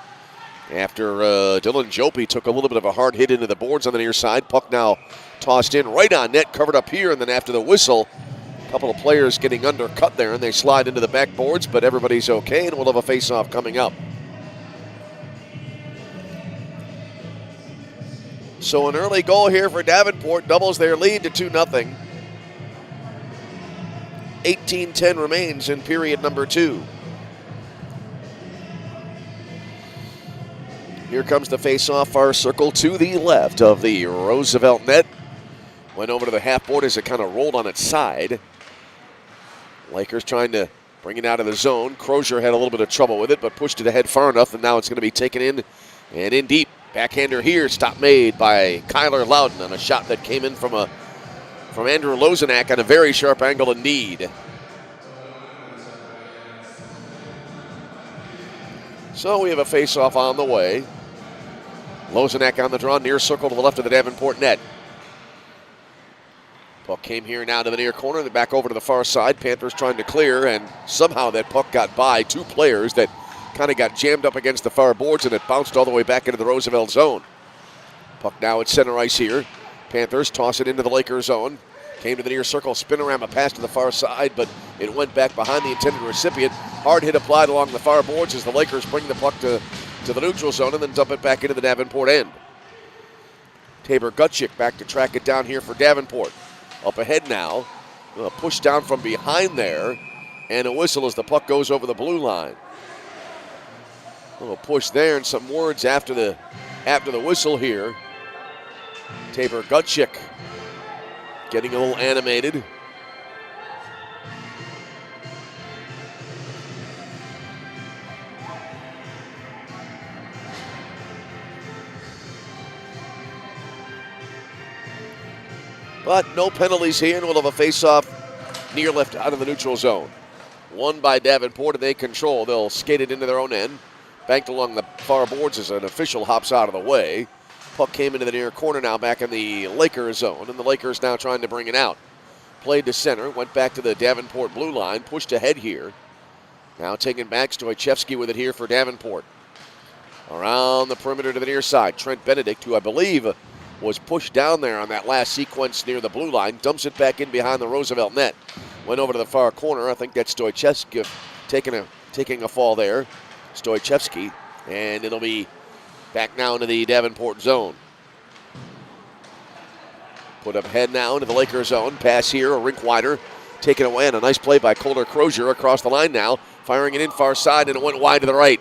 After Dylan Jopi took a little bit of a hard hit into the boards on the near side. Puck now tossed in right on net, covered up here, and then after the whistle, a couple of players getting undercut there, and they slide into the backboards, but everybody's okay, and we'll have a face-off coming up. So an early goal here for Davenport doubles their lead to 2-0. 18:10 remains in period number 2. Here comes the face-off, far circle to the left of the Roosevelt net. Went over to the half board as it kind of rolled on its side. Lakers trying to bring it out of the zone. Crozier had a little bit of trouble with it, but pushed it ahead far enough, and now it's going to be taken in and in deep. Backhander here, stop made by Kyler Loudon on a shot that came in from Andrew Lozenak on a very sharp angle indeed. So we have a face-off on the way. Lozenak on the draw, near circle to the left of the Davenport net. Puck came here now to the near corner, then back over to the far side. Panthers trying to clear, and somehow that puck got by two players that kind of got jammed up against the far boards, and it bounced all the way back into the Roosevelt zone. Puck now at center ice here. Panthers toss it into the Lakers zone. Came to the near circle, spinorama pass to the far side, but it went back behind the intended recipient. Hard hit applied along the far boards as the Lakers bring the puck to the neutral zone and then dump it back into the Davenport end. Tabor Gutschek back to track it down here for Davenport. Up ahead now, push down from behind there, and a whistle as the puck goes over the blue line. A little push there and some words after the whistle here. Tabor Gutschek getting a little animated. But no penalties here, and we'll have a face-off near left out of the neutral zone. Won by Davenport, and they control. They'll skate it into their own end. Banked along the far boards as an official hops out of the way. Puck came into the near corner now, back in the Lakers zone, and the Lakers now trying to bring it out. Played to center, went back to the Davenport blue line, pushed ahead here. Now taken back, Stoichevsky with it here for Davenport. Around the perimeter to the near side, Trent Benedict, who I believe was pushed down there on that last sequence near the blue line, dumps it back in behind the Roosevelt net. Went over to the far corner. I think that's Stoichevsky taking a fall there. Stoichevsky, and it'll be back now into the Davenport zone. Put up ahead now into the Lakers zone. Pass here, a rink wider. Taken away, and a nice play by Colter Crozier across the line now. Firing it in far side, and it went wide to the right.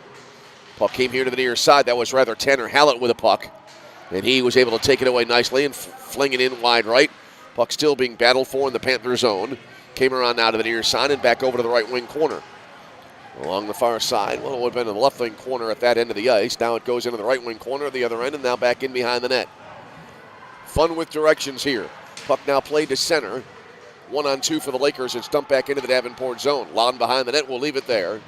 Puck came here to the near side. That was rather Tanner Hallett with a puck. And he was able to take it away nicely and fling it in wide right. Puck still being battled for in the Panther zone. Came around now to the near side and back over to the right wing corner. Along the far side, well, it would have been in the left wing corner at that end of the ice. Now it goes into the right wing corner at the other end, and now back in behind the net. Fun with directions here. Puck now played to center. 1-on-2 for the Lakers. It's dumped back into the Davenport zone. Lawn behind the net. We'll leave it there.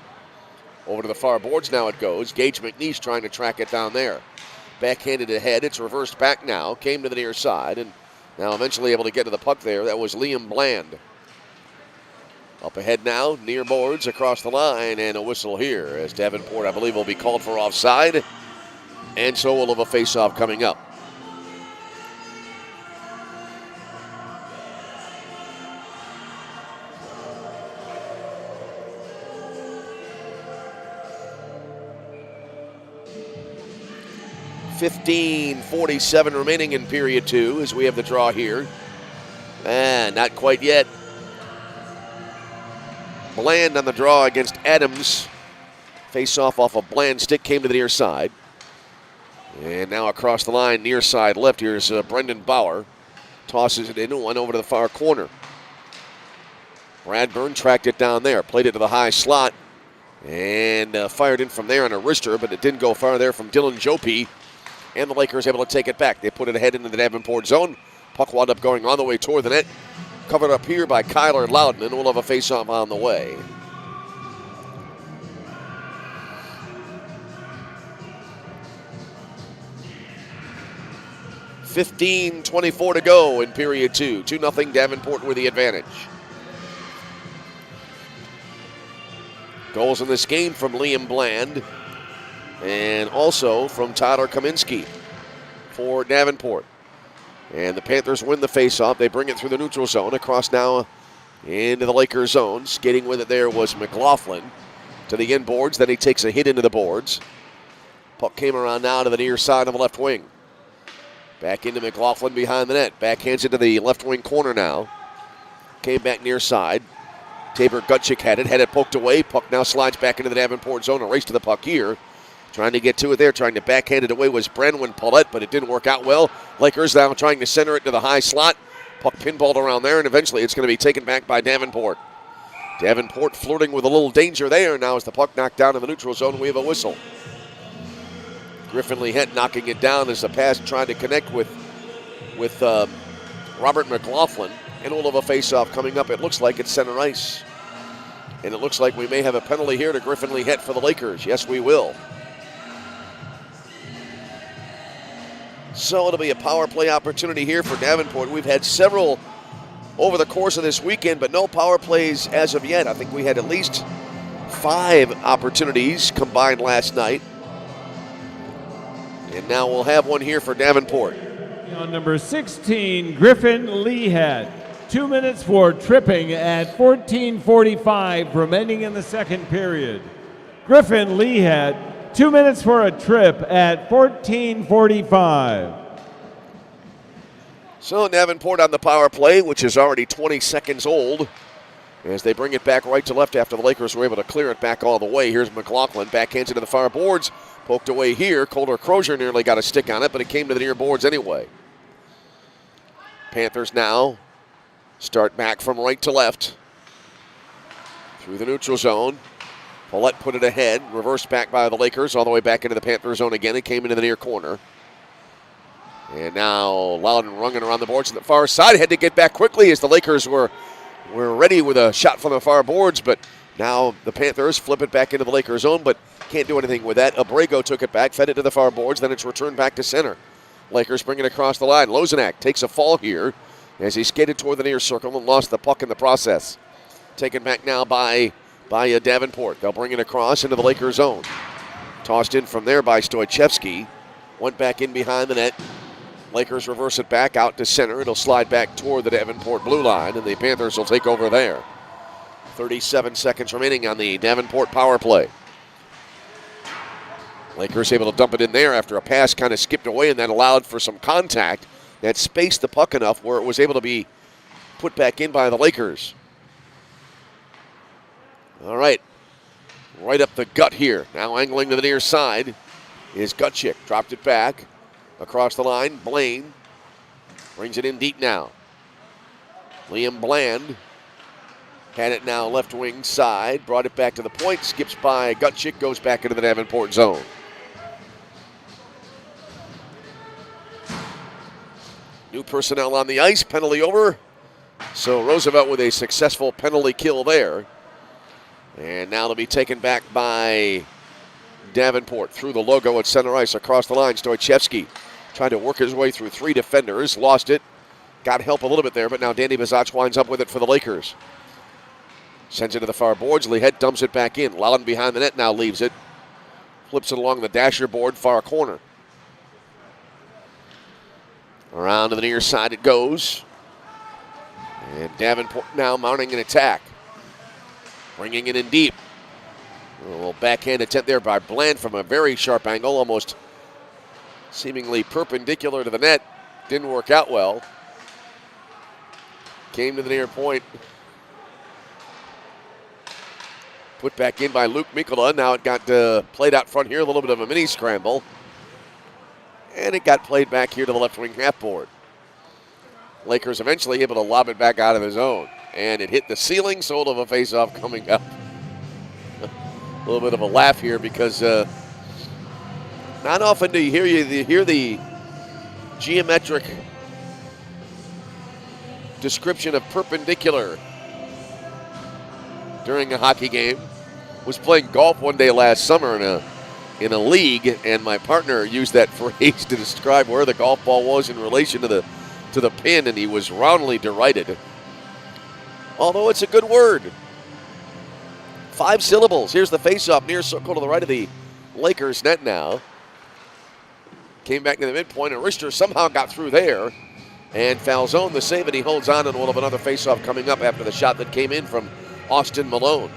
Over to the far boards now it goes. Gage McNeish trying to track it down there. Backhanded ahead. It's reversed back now. Came to the near side, and now eventually able to get to the puck there. That was Liam Bland. Up ahead now, near boards, across the line, and a whistle here as Davenport, I believe, will be called for offside. And so we'll have a face-off coming up. .47 remaining in period 2 as we have the draw here. And not quite yet. Bland on the draw against Adams. Face off a Bland stick, came to the near side. And now across the line, near side left. Here's Brendan Bauer. Tosses it in and went over to the far corner. Bradburn tracked it down there. Played it to the high slot. And fired in from there on a wrister, but it didn't go far there from Dylan Jope. And the Lakers able to take it back. They put it ahead into the Davenport zone. Puck wound up going all the way toward the net. Covered up here by Kyler Loudon, and we'll have a face-off on the way. .24 to go in period 2. 2-0 Davenport with the advantage. Goals in this game from Liam Bland and also from Tyler Kaminsky for Davenport. And the Panthers win the faceoff. They bring it through the neutral zone. Across now into the Lakers zone. Skating with it there was McLaughlin to the inboards. Then he takes a hit into the boards. Puck came around now to the near side of the left wing. Back into McLaughlin behind the net. Backhands into the left wing corner now. Came back near side. Tabor Gutchick had it poked away. Puck now slides back into the Davenport zone. A race to the puck here. Trying to get to it there, trying to backhand it away was Branwyn Paulette, but it didn't work out well. Lakers now trying to center it to the high slot. Puck pinballed around there, and eventually it's going to be taken back by Davenport. Davenport flirting with a little danger there. Now as the puck knocked down in the neutral zone, we have a whistle. Griffin Lehet knocking it down as the pass tried to connect with Robert McLaughlin. And we'll have a face-off coming up. It looks like it's center ice. And it looks like we may have a penalty here to Griffin Lehet for the Lakers. Yes, we will. So it'll be a power play opportunity here for Davenport. We've had several over the course of this weekend, but no power plays as of yet. I think we had at least 5 opportunities combined last night. And now we'll have one here for Davenport.
On number 16, Griffin Lehet. 2 minutes for tripping at 14:45 remaining in the second period. Griffin Lehet. 2 minutes for a trip at 14:45.
So Davenport on the power play, which is already 20 seconds old, as they bring it back right to left after the Lakers were able to clear it back all the way. Here's McLaughlin, backhands into the far boards, poked away here. Colter Crozier nearly got a stick on it, but it came to the near boards anyway. Panthers now start back from right to left through the neutral zone. Paulette put it ahead, reversed back by the Lakers, all the way back into the Panther zone again. It came into the near corner. And now Loudon running around the boards to the far side. Had to get back quickly as the Lakers were ready with a shot from the far boards, but now the Panthers flip it back into the Lakers zone, but can't do anything with that. Abrego took it back, fed it to the far boards, then it's returned back to center. Lakers bring it across the line. Lozenak takes a fall here as he skated toward the near circle and lost the puck in the process. Taken back now by Davenport. They'll bring it across into the Lakers zone. Tossed in from there by Stoichevsky. Went back in behind the net. Lakers reverse it back out to center. It'll slide back toward the Davenport blue line, and the Panthers will take over there. 37 seconds remaining on the Davenport power play. Lakers able to dump it in there after a pass kind of skipped away, and that allowed for some contact that spaced the puck enough where it was able to be put back in by the Lakers. All right. Right up the gut here. Now angling to the near side is Gutchick. Dropped it back. Across the line, Blaine brings it in deep now. Liam Bland had it now left wing side. Brought it back to the point. Skips by Gutchick. Goes back into the Davenport zone. New personnel on the ice. Penalty over. So Roosevelt with a successful penalty kill there. And now to be taken back by Davenport through the logo at center ice across the line. Stoichevsky trying to work his way through three defenders. Lost it. Got help a little bit there, but now Danny Bazach winds up with it for the Lakers. Sends it to the far boards. Lehead dumps it back in. Loudon behind the net now leaves it. Flips it along the dasher board, far corner. Around to the near side it goes. And Davenport now mounting an attack. Bringing it in deep. A little backhand attempt there by Bland from a very sharp angle, almost seemingly perpendicular to the net. Didn't work out well. Came to the near point. Put back in by Luke Mikkola. Now it got played out front here, a little bit of a mini scramble. And it got played back here to the left wing half board. Lakers eventually able to lob it back out of the zone. And it hit the ceiling, so of a face-off coming up. A little bit of a laugh here because not often do you hear the geometric description of perpendicular during a hockey game. Was playing golf one day last summer in a league, and my partner used that phrase to describe where the golf ball was in relation to the pin, and he was roundly derided. Although it's a good word. 5 syllables. Here's the face-off near circle to the right of the Lakers net now. Came back to the midpoint, and Richter somehow got through there. And Falzone the save, and he holds on, and we'll have another face-off coming up after the shot that came in from Austin Malone.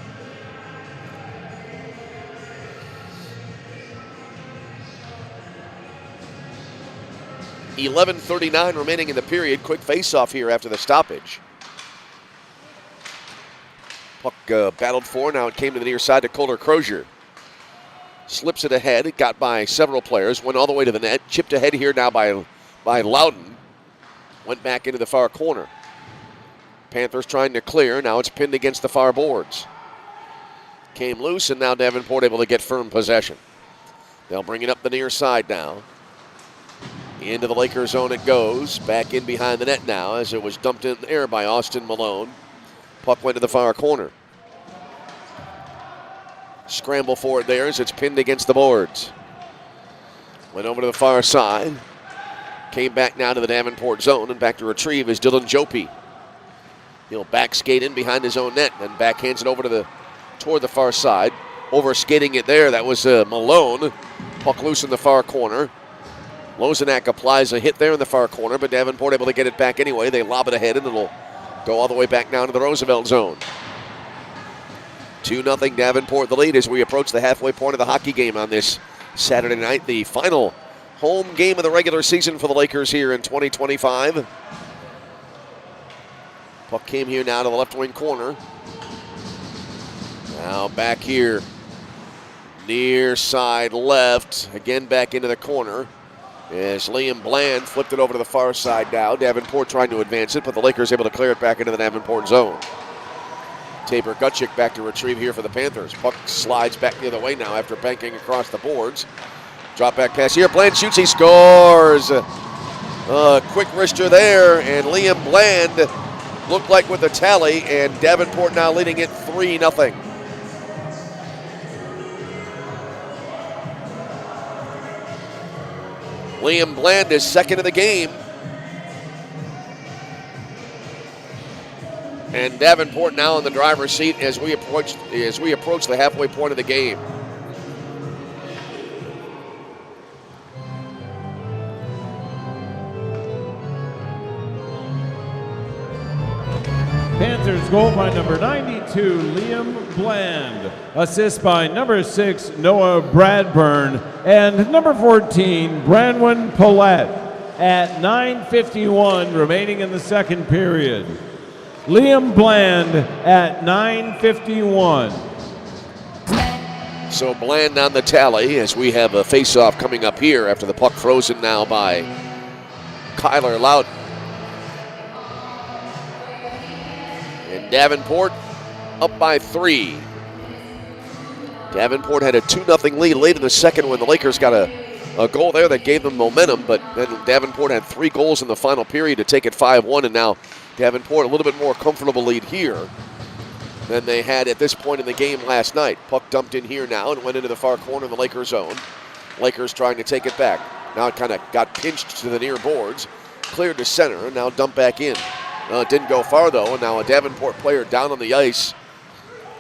.11:39 remaining in the period. Quick face-off here after the stoppage. Puck battled for. Now it came to the near side to Colter Crozier. Slips it ahead. It got by several players. Went all the way to the net. Chipped ahead here now by Loudon. Went back into the far corner. Panthers trying to clear. Now it's pinned against the far boards. Came loose, and now Davenport able to get firm possession. They'll bring it up the near side now. Into the Lakers zone it goes. Back in behind the net now as it was dumped in the air by Austin Malone. Puck went to the far corner. Scramble for it there as it's pinned against the boards. Went over to the far side. Came back now to the Davenport zone, and back to retrieve is Dylan Jopi. He'll back skate in behind his own net and backhands it over toward the far side. Over skating it there, that was Malone. Puck loose in the far corner. Lozenak applies a hit there in the far corner, but Davenport able to get it back anyway. They lob it ahead, and it'll go all the way back down to the Roosevelt zone. 2-0 Davenport the lead as we approach the halfway point of the hockey game on this Saturday night. The final home game of the regular season for the Lakers here in 2025. Puck came here now to the left wing corner. Now back here. Near side left. Again back into the corner. As Liam Bland flipped it over to the far side now. Davenport trying to advance it, but the Lakers able to clear it back into the Davenport zone. Tabor Gutchick back to retrieve here for the Panthers. Puck slides back the other way now after banking across the boards. Drop back pass here. Bland shoots, he scores. Quick wrister there, and Liam Bland looked like with the tally, and Davenport now leading it 3-0. Liam Bland is second of the game. And Davenport now in the driver's seat as we approach the halfway point of the game.
Panthers goal by number 92, Liam Bland. Assist by number 6, Noah Bradburn. And number 14, Branwyn Paulette. At 9:51 remaining in the second period. Liam Bland at 9:51.
So Bland on the tally as we have a face-off coming up here after the puck frozen now by Kyler Loudon. And Davenport up by 3. Davenport had a 2-0 lead late in the second when the Lakers got a goal there that gave them momentum, but then Davenport had 3 goals in the final period to take it 5-1, and now Davenport a little bit more comfortable lead here than they had at this point in the game last night. Puck dumped in here now and went into the far corner of the Lakers zone. Lakers trying to take it back. Now it kind of got pinched to the near boards, cleared to center, and now dumped back in. It didn't go far though, and now a Davenport player down on the ice,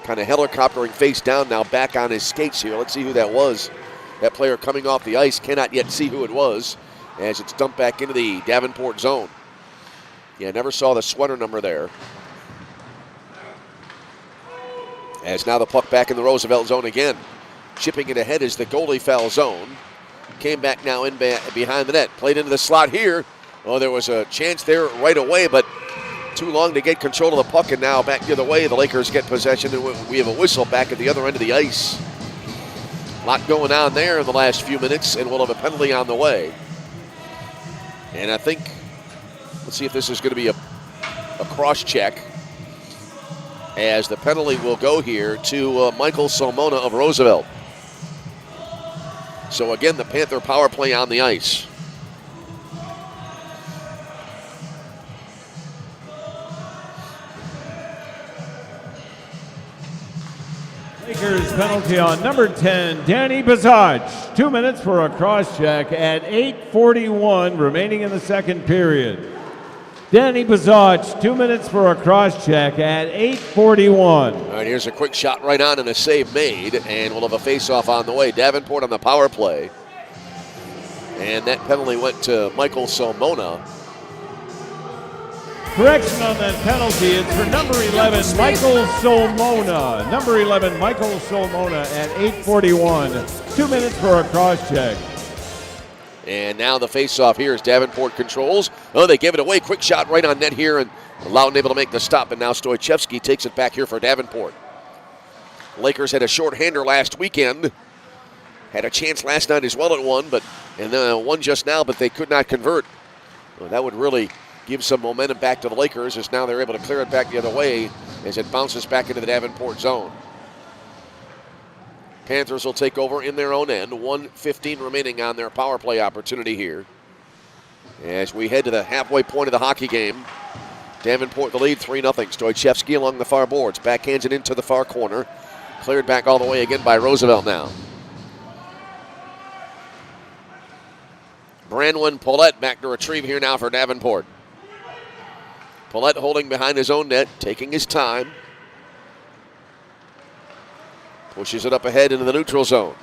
kind of helicoptering face down now back on his skates here. Let's see who that was. That player coming off the ice, cannot yet see who it was as it's dumped back into the Davenport zone. Yeah, never saw the sweater number there. As now the puck back in the Roosevelt zone again. Chipping it ahead is the goalie foul zone. Came back now in behind the net. Played into the slot here. Oh, there was a chance there right away, but too long to get control of the puck, and now back the other way. The Lakers get possession, and we have a whistle back at the other end of the ice. A lot going on there in the last few minutes, and we'll have a penalty on the way. And I think, let's see if this is going to be a cross-check, as the penalty will go here to Michael Solmona of Roosevelt. So again, the Panther power play on the ice.
Lakers penalty on number 10, Danny Bazach. 2 minutes for a cross-check at 8:41 remaining in the second period. Danny Bazach, 2 minutes for a cross-check at 8:41.
All right, here's a quick shot right on and a save made, and we'll have a face-off on the way. Davenport on the power play. And that penalty went to Michael Solmona.
Correction on that penalty, it's for number 11, Michael Solmona. Number 11, Michael Solmona at 8:41. 2 minutes for a cross-check.
And now the face-off here as Davenport controls. Oh, they gave it away. Quick shot right on net here, and Loudon able to make the stop, and now Stoichevsky takes it back here for Davenport. Lakers had a short-hander last weekend. Had a chance last night as well at one, and one just now, but they could not convert. Well, that would really give some momentum back to the Lakers as now they're able to clear it back the other way as it bounces back into the Davenport zone. Panthers will take over in their own end. 1:15 remaining on their power play opportunity here. As we head to the halfway point of the hockey game, Davenport the lead 3-0. Stoichevsky along the far boards. Backhands it into the far corner. Cleared back all the way again by Roosevelt now. Branwyn Paulette back to retrieve here now for Davenport. Paulette holding behind his own net, taking his time. Pushes it up ahead into the neutral zone.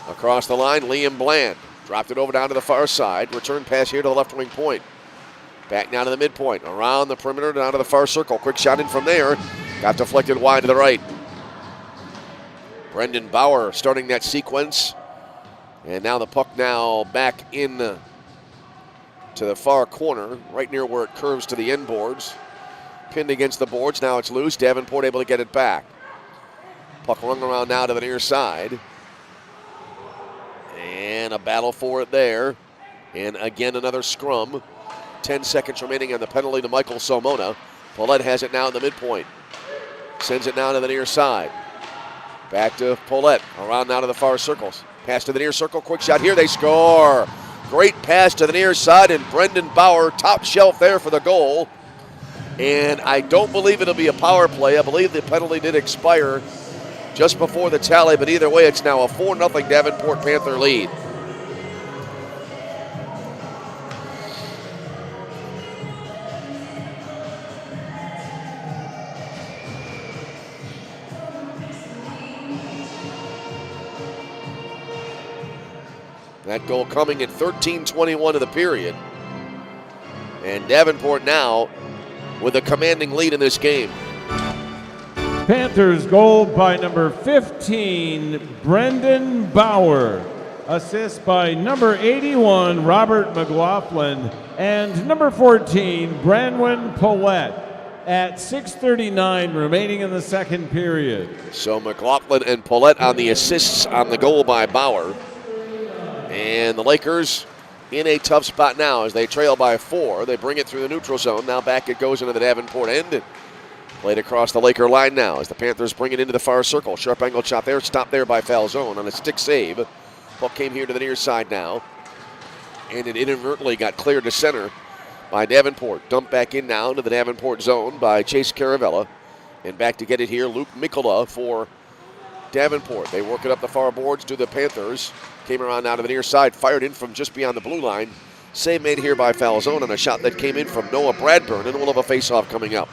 Across the line, Liam Bland. Dropped it over down to the far side. Return pass here to the left wing point. Back down to the midpoint. Around the perimeter down to the far circle. Quick shot in from there. Got deflected wide to the right. Brendan Bauer starting that sequence. And now the puck now back in to the far corner, right near where it curves to the end boards. Pinned against the boards. Now it's loose. Davenport able to get it back. Puck rung around now to the near side. And a battle for it there. And again, another scrum. 10 seconds remaining on the penalty to Michael Solmona. Paulette has it now in the midpoint. Sends it now to the near side. Back to Paulette. Around now to the far circles. Pass to the near circle. Quick shot here. They score. Great pass to the near side, and Brendan Bauer, top shelf there for the goal. And I don't believe it'll be a power play. I believe the penalty did expire just before the tally, but either way, it's now a 4-0 Davenport Panther lead. That goal coming at 13:21 of the period. And Davenport now with a commanding lead in this game.
Panthers goal by number 15, Brendan Bauer. Assist by number 81, Robert McLaughlin. And number 14, Branwyn Paulette. At 6:39 remaining in the second period.
So McLaughlin and Paulette on the assists on the goal by Bauer. And the Lakers in a tough spot now as they trail by 4. They bring it through the neutral zone. Now back it goes into the Davenport end. And played across the Laker line now as the Panthers bring it into the far circle. Sharp angle shot there, stopped there by Falzone on a stick save. Puck came here to the near side now. And it inadvertently got cleared to center by Davenport. Dumped back in now into the Davenport zone by Chase Caravella. And back to get it here, Luke Mikkola for Davenport. They work it up the far boards to the Panthers. Came around now to the near side, fired in from just beyond the blue line. Save made here by Falzone on a shot that came in from Noah Bradburn, and we'll have a face-off coming up.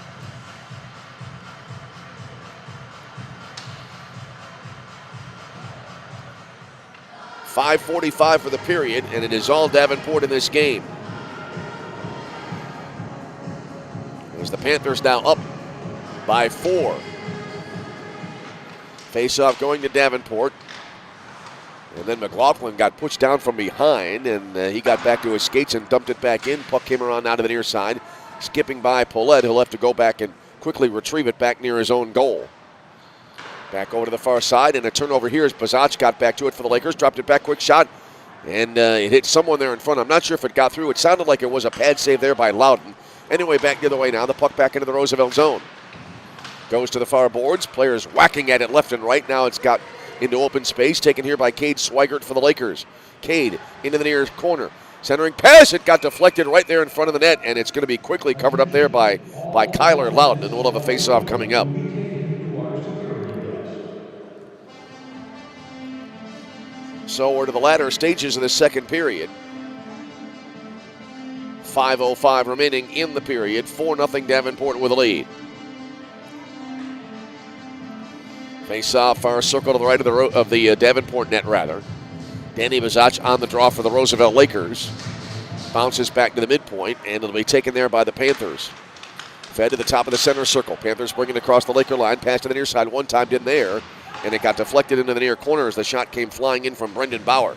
.5:45 for the period, and it is all Davenport in this game. As the Panthers now up by 4. Face-off going to Davenport. And then McLaughlin got pushed down from behind, and he got back to his skates and dumped it back in. Puck came around now to the near side, skipping by Paulette. He'll have to go back and quickly retrieve it back near his own goal. Back over to the far side, and a turnover here as Bazach got back to it for the Lakers. Dropped it back, quick shot, and it hit someone there in front. I'm not sure if it got through. It sounded like it was a pad save there by Loudon. Anyway, back the other way now. The puck back into the Roosevelt zone. Goes to the far boards. Players whacking at it left and right. Now it's got into open space, taken here by Cade Swigert for the Lakers. Cade into the near corner. Centering pass, it got deflected right there in front of the net, and it's going to be quickly covered up there by Kyler Loudon, and we'll have a face-off coming up. So we're to the latter stages of the second period. 5:05 remaining in the period. 4-0 Davenport with a lead. Face-off, far circle to the right of the Davenport net, rather. Danny Bazach on the draw for the Roosevelt Lakers. Bounces back to the midpoint, and it'll be taken there by the Panthers. Fed to the top of the center circle. Panthers bringing it across the Laker line. Pass to the near side one time, didn't there. And it got deflected into the near corner as the shot came flying in from Brendan Bauer.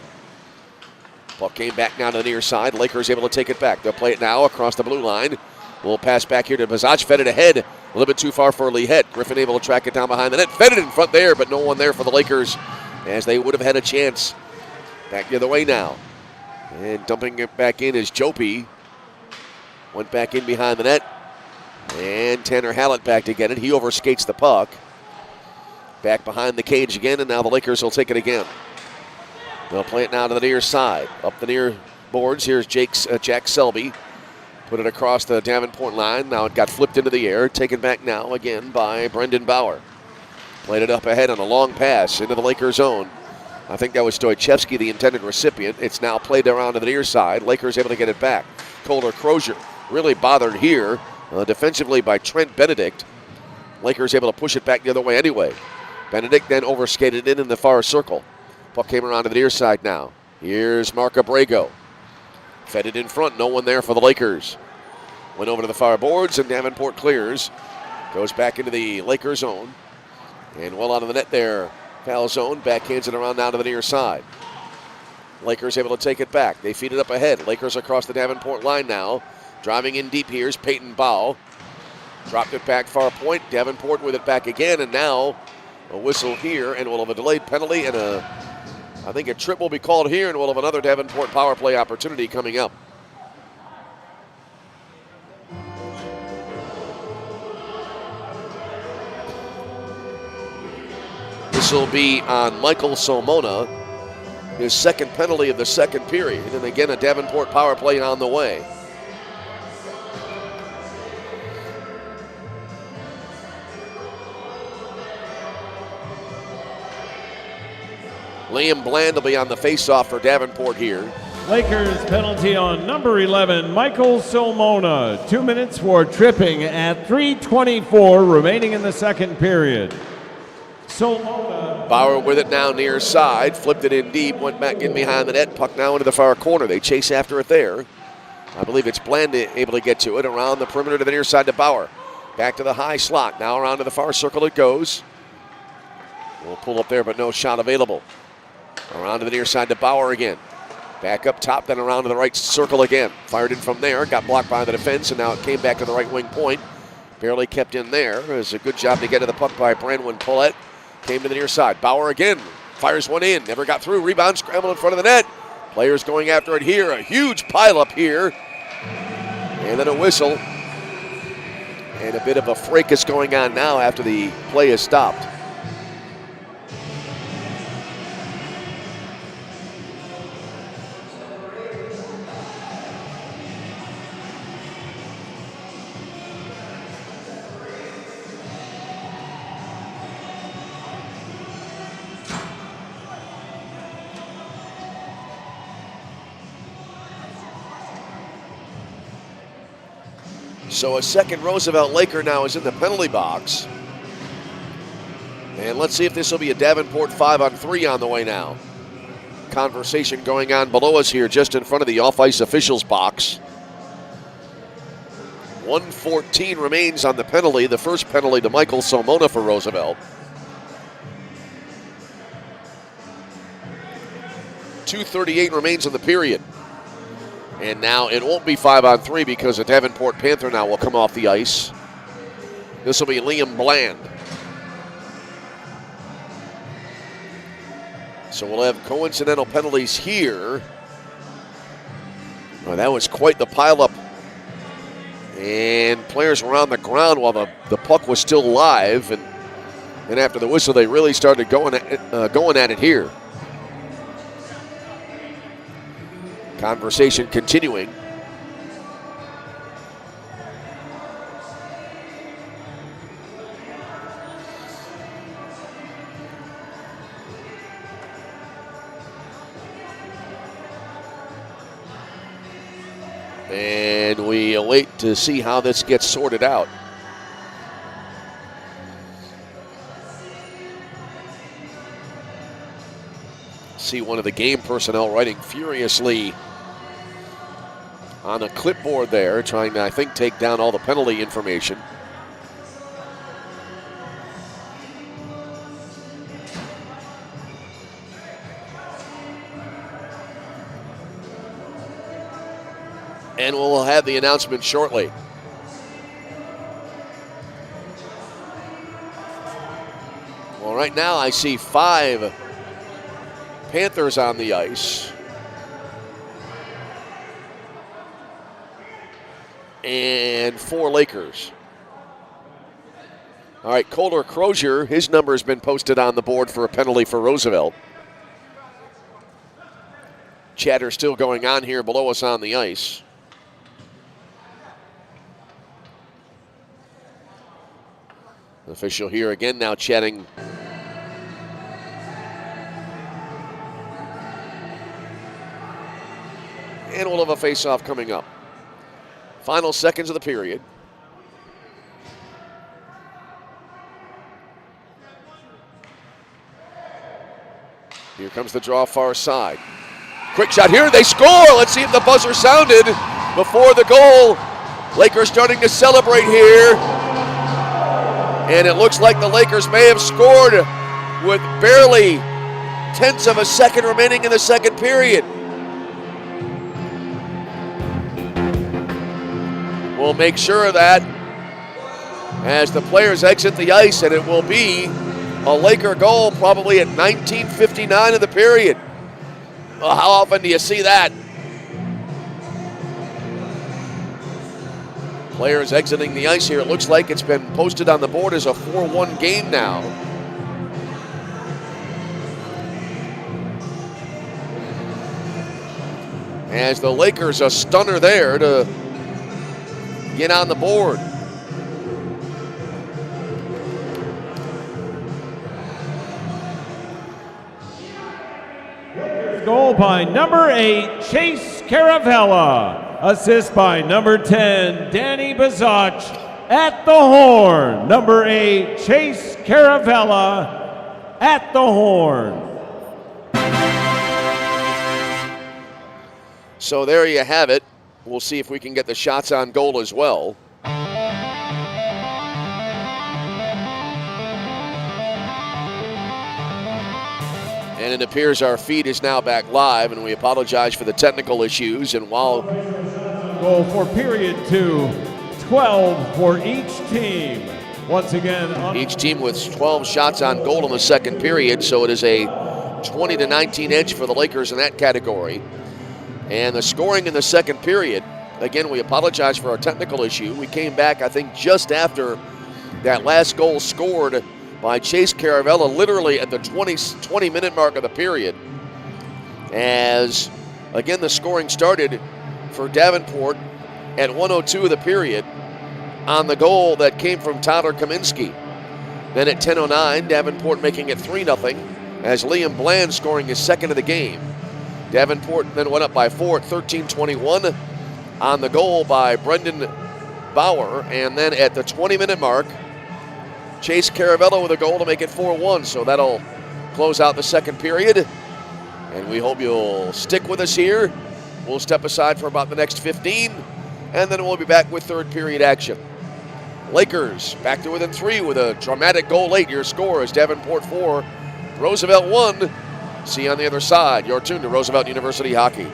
Puck came back now to the near side. Lakers able to take it back. They'll play it now across the blue line. We'll pass back here to Bazach. Fed it ahead. A little bit too far for Lee Head. Griffin able to track it down behind the net. Fed it in front there, but no one there for the Lakers as they would have had a chance. Back the other way now. And dumping it back in is Jopi. Went back in behind the net. And Tanner Hallett back to get it. He overskates the puck. Back behind the cage again, and now the Lakers will take it again. They'll play it now to the near side. Up the near boards, here's Jack Selby. Put it across the Davenport line. Now it got flipped into the air. Taken back now again by Brendan Bauer. Played it up ahead on a long pass into the Lakers zone. I think that was Stoychevsky, the intended recipient. It's now played around to the near side. Lakers able to get it back. Colter Crozier really bothered here defensively by Trent Benedict. Lakers able to push it back the other way anyway. Benedict then overskated in the far circle. Puck came around to the near side now. Here's Mark Abrego. Fed it in front, no one there for the Lakers. Went over to the far boards, and Davenport clears. Goes back into the Lakers zone. And well out of the net there. Foul zone, backhands it around down to the near side. Lakers able to take it back. They feed it up ahead. Lakers across the Davenport line now. Driving in deep here is Peyton Bow. Dropped it back far point. Davenport with it back again, and now a whistle here, and we'll have a delayed penalty, and I think a trip will be called here, and we'll have another Davenport power play opportunity coming up. This will be on Michael Somona. his second penalty of the second period. And again, a Davenport power play on the way. Liam Bland will be on the face-off for Davenport here.
Lakers penalty on number 11, Michael Solmona. 2 minutes for tripping at 3:24 remaining in the second period. Solmona.
Bauer with it now near side, flipped it in deep, went back in behind the net, puck now into the far corner. They chase after it there. I believe it's Bland able to get to it, around the perimeter to the near side to Bauer. Back to the high slot, now around to the far circle it goes. We'll pull up there, but no shot available. Around to the near side to Bauer again. Back up top, then around to the right circle again. Fired in from there, got blocked by the defense, and now it came back to the right wing point. Barely kept in there. It was a good job to get to the puck by Brandwin Paulette. Came to the near side. Bauer again. Fires one in. Never got through. Rebound, scramble in front of the net. Players going after it here. A huge pileup here. And then a whistle. And a bit of a fracas going on now after the play is stopped. So a second Roosevelt Laker now is in the penalty box. And let's see if this will be a Davenport 5-on-3 on the way now. Conversation going on below us here just in front of the off-ice officials box. 1:14 remains on the penalty, the first penalty to Michael Solmona for Roosevelt. 2:38 remains in the period. And now it won't be 5-on-3 because a Davenport Panther now will come off the ice. This will be Liam Bland. So we'll have coincidental penalties here. Oh, that was quite the pileup. And players were on the ground while the puck was still live. And after the whistle, they really started going at it here. Conversation continuing. And we await to see how this gets sorted out. See one of the game personnel writing furiously on a clipboard there, trying to, I think, take down all the penalty information. And we'll have the announcement shortly. Well, right now I see 5 Panthers on the ice. And 4 Lakers. All right, Kohler Crozier, his number has been posted on the board for a penalty for Roosevelt. Chatter still going on here below us on the ice. The official here again now chatting. And we'll have a face-off coming up. Final seconds of the period. Here comes the draw far side. Quick shot here, they score! Let's see if the buzzer sounded before the goal. Lakers starting to celebrate here. And it looks like the Lakers may have scored with barely tenths of a second remaining in the second period. We'll make sure of that as the players exit the ice, and it will be a Laker goal probably at 19:59 of the period. Well, how often do you see that? Players exiting the ice here. It looks like it's been posted on the board as a 4-1 game now. as the Lakers a stunner there to get on the board.
Goal by number 8, Chase Caravella. Assist by number 10, Danny Bazach. At the horn, number 8, Chase Caravella at the horn.
So there you have it. We'll see if we can get the shots on goal as well. And it appears our feed is now back live, and we apologize for the technical issues. And while
goal for period 2, 12 for each team. Once again,
each team with 12 shots on goal in the second period, so it is a 20-19 edge for the Lakers in that category. And the scoring in the second period, again, we apologize for our technical issue. We came back, I think, just after that last goal scored by Chase Caravella, literally at the 20-minute mark of the period. As, again, the scoring started for Davenport at 1:02 of the period on the goal that came from Tyler Kaminsky. Then at 10:09, Davenport making it 3-0 as Liam Bland scoring his second of the game. Davenport then went up by 4 at 13:21 on the goal by Brendan Bauer. And then at the 20-minute mark, Chase Caravella with a goal to make it 4-1. So that'll close out the second period. And we hope you'll stick with us here. We'll step aside for about the next 15, and then we'll be back with third period action. Lakers back to within 3 with a dramatic goal late. Your score is Davenport 4, Roosevelt 1. See you on the other side. You're tuned to Roosevelt University Hockey.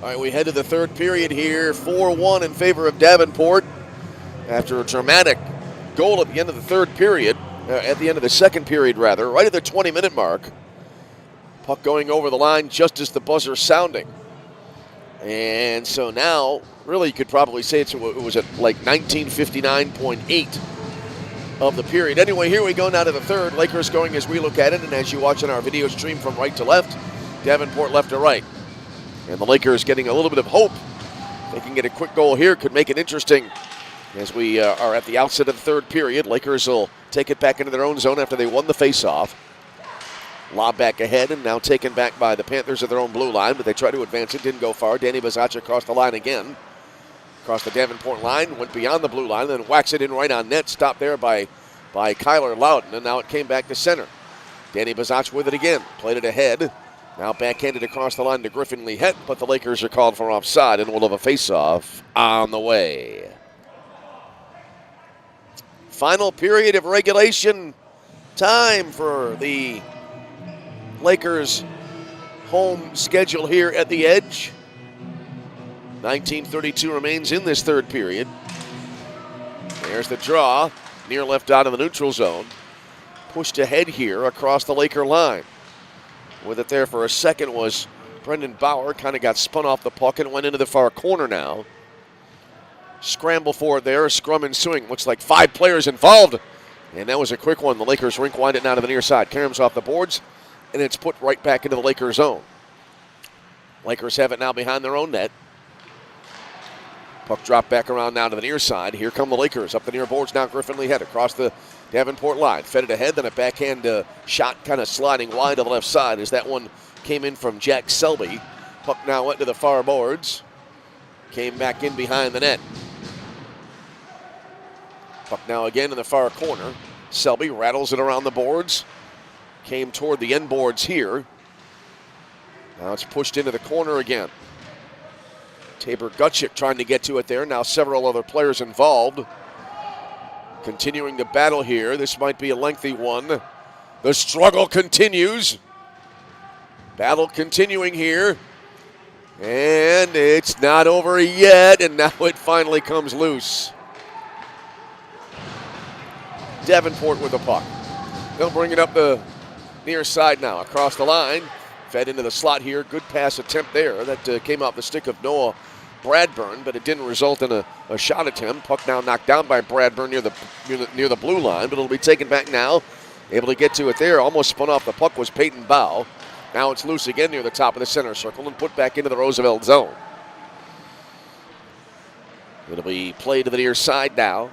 All right, we head to the third period here. 4-1 in favor of Davenport after a dramatic goal at the end of the third period, at the end of the second period, rather, right at the 20-minute mark. Puck going over the line just as the buzzer sounding. And so now, really, you could probably say it was at like 1959.8 of the period. Anyway, here we go now to the third. Lakers going as we look at it, and as you watch on our video stream from right to left, Davenport left to right. And the Lakers getting a little bit of hope. They can get a quick goal here, could make it interesting as we are at the outset of the third period. Lakers will take it back into their own zone after they won the faceoff. Lob back ahead and now taken back by the Panthers at their own blue line, but they tried to advance it, didn't go far. Danny Bazacha crossed the line again. Across the Davenport line, went beyond the blue line, then whacks it in right on net. Stopped there by Kyler Loudon, and now it came back to center. Danny Bazacha with it again, played it ahead. Now backhanded across the line to Griffin Lehette, but the Lakers are called for offside, and we'll have a face-off on the way. Final period of regulation time for the Lakers' home schedule here at the Edge. 19:32 remains in this third period. There's the draw, near left out of the neutral zone. Pushed ahead here across the Laker line. With it there for a second was Brendan Bauer. Kind of got spun off the puck and went into the far corner now. Scramble for it there, a scrum ensuing. Looks like 5 players involved. And that was a quick one. The Lakers rink wind it now to the near side. Karam's off the boards, and it's put right back into the Lakers zone. Lakers have it now behind their own net. Puck dropped back around now to the near side. Here come the Lakers up the near boards now. Griffin Lehette across the Davenport line. Fed it ahead, then a backhand shot kind of sliding wide to the left side as that one came in from Jack Selby. Puck now went to the far boards. Came back in behind the net. Puck now again in the far corner. Selby rattles it around the boards. Came toward the end boards here. Now it's pushed into the corner again. Tabor Gutschik trying to get to it there. Now several other players involved. Continuing the battle here. This might be a lengthy one. The struggle continues. Battle continuing here. And it's not over yet, and now it finally comes loose. Davenport with the puck. They'll bring it up the near side now, across the line. Fed into the slot here. Good pass attempt there. That came off the stick of Noah Bradburn, but it didn't result in a shot attempt. Puck now knocked down by Bradburn near the blue line, but it'll be taken back now. Able to get to it there. Almost spun off the puck was Peyton Bow. Now it's loose again near the top of the center circle and put back into the Roosevelt zone. It'll be played to the near side now,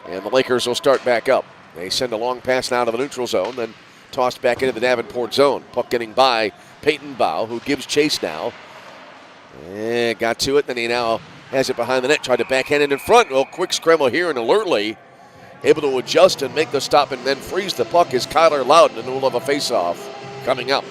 and the Lakers will start back up. They send a long pass now to the neutral zone, then tossed back into the Davenport zone. Puck getting by Peyton Bow, who gives chase now. And got to it, then he now has it behind the net, tried to backhand it in front. Well, quick scramble here, and alertly able to adjust and make the stop and then freeze the puck is Kyler Loudon, and we'll have a face-off coming up.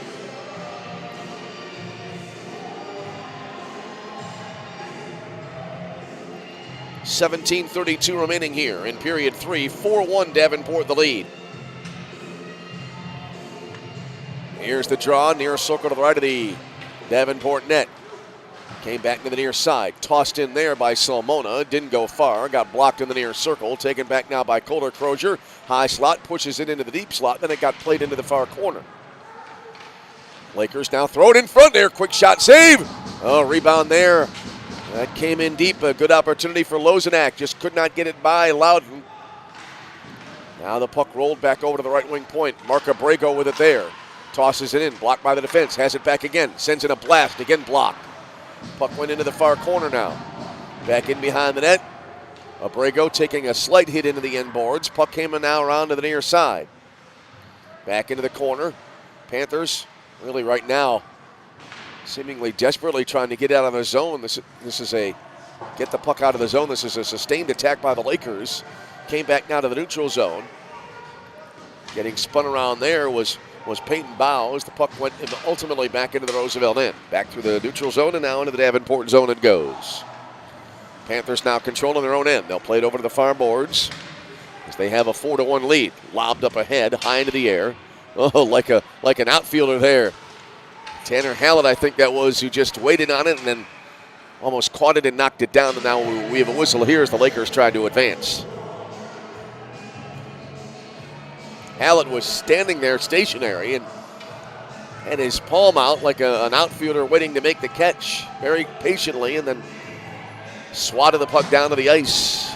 .17:32 remaining here in period 3. 4-1 Davenport the lead. Here's the draw, near circle to the right of the Davenport net. Came back to the near side. Tossed in there by Salmona. Didn't go far. Got blocked in the near circle. Taken back now by Kohler Crozier. High slot. Pushes it into the deep slot. Then it got played into the far corner. Lakers now throw it in front there. Quick shot save. Oh, rebound there. That came in deep. A good opportunity for Lozenak. Just could not get it by Loudon. Now the puck rolled back over to the right wing point. Mark Abrego with it there. Tosses it in. Blocked by the defense. Has it back again. Sends in a blast. Again blocked. Puck went into the far corner now. Back in behind the net. Abrego taking a slight hit into the end boards. Puck came in now around to the near side. Back into the corner. Panthers really right now seemingly desperately trying to get out of the zone. This is a get the puck out of the zone. This is a sustained attack by the Lakers. Came back now to the neutral zone. Getting spun around there was Peyton Bow as the puck went ultimately back into the Roosevelt end. Back through the neutral zone and now into the Davenport zone it goes. Panthers now controlling their own end. They'll play it over to the far boards as they have a 4-1 lead. Lobbed up ahead, high into the air. Oh, like an outfielder there. Tanner Hallett, I think that was, who just waited on it and then almost caught it and knocked it down, and now we have a whistle here as the Lakers try to advance. Hallett was standing there stationary and had his palm out like an outfielder waiting to make the catch very patiently, and then swatted the puck down to the ice.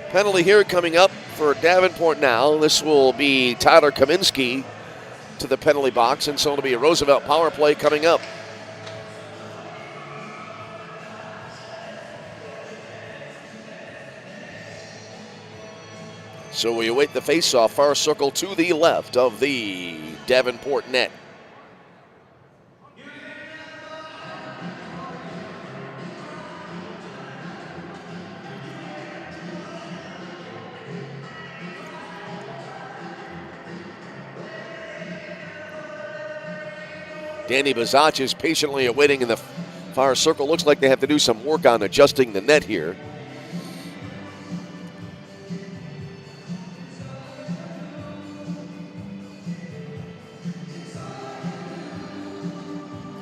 Penalty here coming up for Davenport now. This will be Tyler Kaminsky to the penalty box, and so it'll be a Roosevelt power play coming up. So we await the faceoff, far circle to the left of the Davenport net. Danny Bazach is patiently awaiting in the far circle. Looks like they have to do some work on adjusting the net here.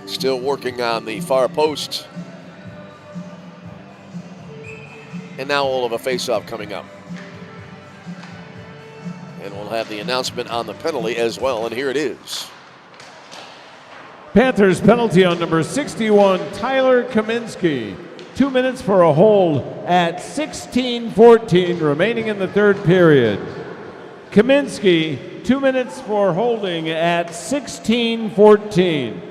Still working on the far post. And now we'll have a face-off coming up. And we'll have the announcement on the penalty as well, and here it is.
Panthers penalty on number 61, Tyler Kaminsky. 2 minutes for a hold at 16:14 remaining in the third period. Kaminsky, 2 minutes for holding at 16:14.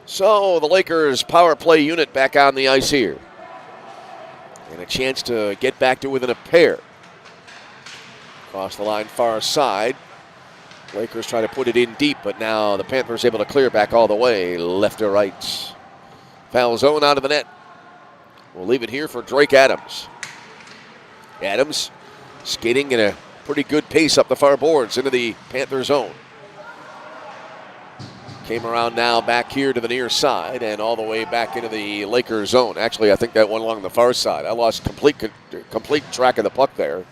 So the Lakers power play unit back on the ice here. And a chance to get back to within a pair. Across the line far side. Lakers try to put it in deep, but now the Panthers able to clear back all the way, left to right. Foul zone out of the net. We'll leave it here for Drake Adams. Adams skating in a pretty good pace up the far boards into the Panther zone. Came around now back here to the near side and all the way back into the Lakers zone. Actually, I think that went along the far side. I lost complete track of the puck there.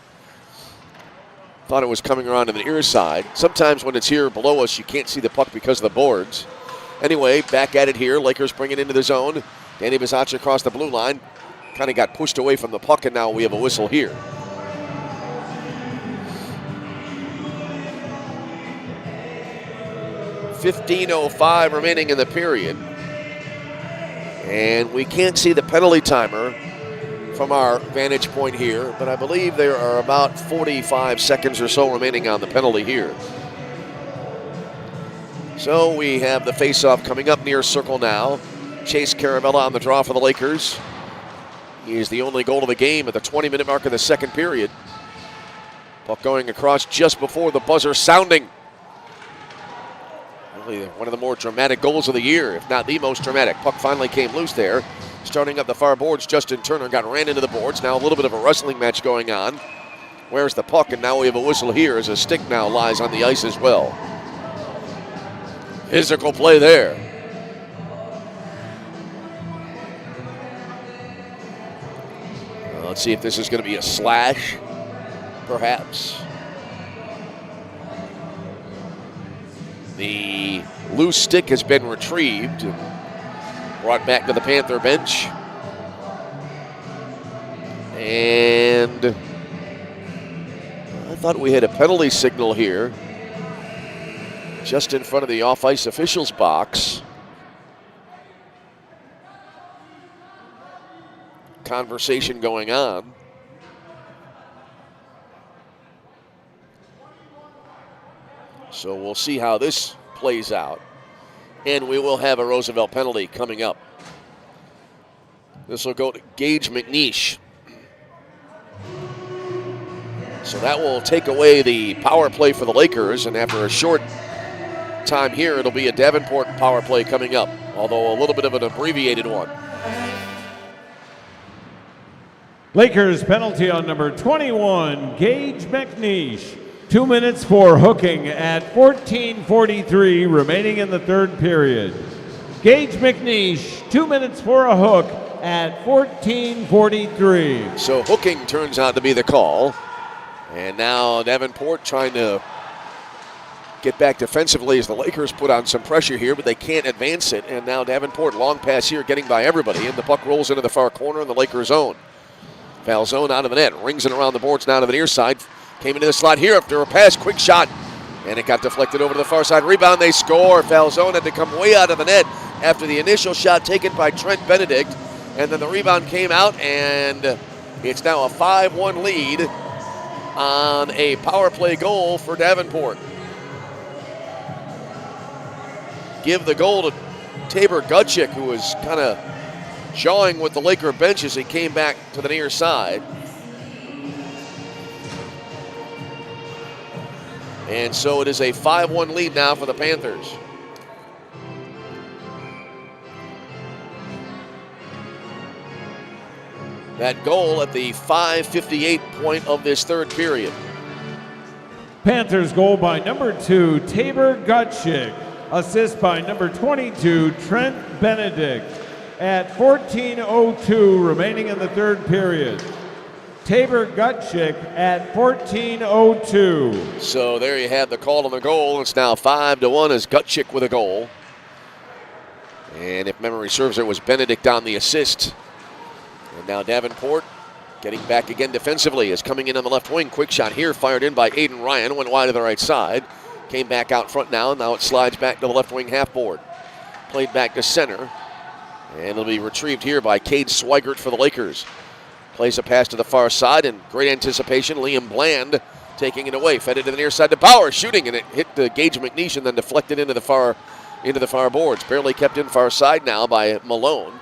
Thought it was coming around to the near side. Sometimes when it's here below us, you can't see the puck because of the boards. Anyway, back at it here. Lakers bring it into the zone. Danny Bazach across the blue line. Kind of got pushed away from the puck, and now we have a whistle here. .15:05 remaining in the period. And we can't see the penalty timer from our vantage point here, but I believe there are about 45 seconds or so remaining on the penalty here. So we have the faceoff coming up near circle now. Chase Caravella on the draw for the Lakers. He is the only goal of the game at the 20-minute mark of the second period. Puck going across just before the buzzer sounding. Really one of the more dramatic goals of the year, if not the most dramatic. Puck finally came loose there. Starting up the far boards, Justin Turner ran into the boards. Now a little bit of a wrestling match going on. Where's the puck? And now we have a whistle here as a stick now lies on the ice as well. Physical play there. Let's see if this is going to be a slash, perhaps. The loose stick has been retrieved. Brought back to the Panther bench. And I thought we had a penalty signal here. Just in front of the off-ice officials box. Conversation going on. So we'll see how this plays out. And we will have a Roosevelt penalty coming up. This will go to Gage McNeish. So that will take away the power play for the Lakers, and after a short time here, it'll be a Davenport power play coming up, although a little bit of an abbreviated one.
Lakers penalty on number 21, Gage McNeish. 2 minutes for hooking at 14:43 remaining in the third period. Gage McNeish, 2 minutes for a hook at 14:43.
So hooking turns out to be the call. And now Davenport trying to get back defensively as the Lakers put on some pressure here, but they can't advance it. And now Davenport, long pass here, getting by everybody. And the puck rolls into the far corner in the Lakers zone. Foul zone out of the net. Rings it around the boards now to the near side. Came into the slot here after a pass. Quick shot. And it got deflected over to the far side. Rebound, they score. Foul zone had to come way out of the net after the initial shot taken by Trent Benedict. And then the rebound came out, and it's now a 5-1 lead on a power play goal for Davenport. Give the goal to Tabor Gutchick, who was kind of jawing with the Laker bench as he came back to the near side. And so it is a 5-1 lead now for the Panthers. That goal at the 5:58 point of this third period.
Panthers goal by number 2, Tabor Gutchick. Assist by number 22, Trent Benedict. At 14:02 remaining in the third period. Tabor Gutchick at 14:02.
So there you have the call on the goal. It's now 5-1 as Gutchick with a goal. And if memory serves, it was Benedict on the assist. And now Davenport getting back again defensively is coming in on the left wing. Quick shot here, fired in by Aiden Ryan. Went wide to the right side. Came back out front now. Now it slides back to the left wing half board. Played back to center. And it'll be retrieved here by Cade Swigert for the Lakers. Plays a pass to the far side and great anticipation. Liam Bland taking it away. Fed it to the near side to Bauer, shooting, and it hit the Gage McNeish and then deflected into the far boards. Barely kept in far side now by Malone.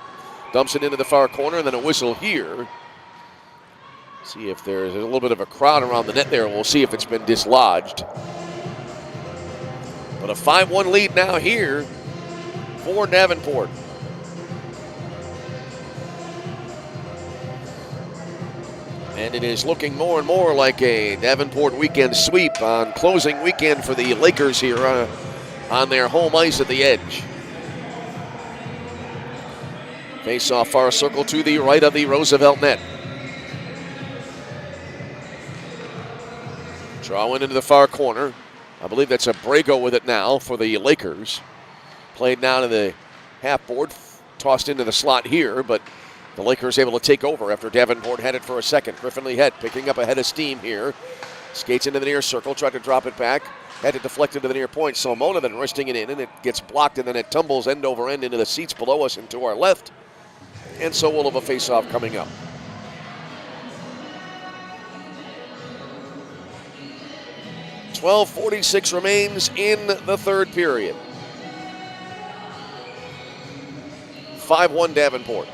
Dumps it into the far corner and then a whistle here. See if there's a little bit of a crowd around the net there. We'll see if it's been dislodged. But a 5-1 lead now here for Davenport. And it is looking more and more like a Davenport weekend sweep on closing weekend for the Lakers here on their home ice at the Edge. Face off far circle to the right of the Roosevelt net. Draw into the far corner. I believe that's a Brago with it now for the Lakers. Played now to the half board, tossed into the slot here, but the Lakers able to take over after Davenport had it for a second. Griffin Lee Head picking up a head of steam here. Skates into the near circle, tried to drop it back. Had it deflected to the near point. Salmona then wristing it in, and it gets blocked, and then it tumbles end over end into the seats below us and to our left. And so we'll have a face-off coming up. .46 remains in the third period. 5-1 Davenport.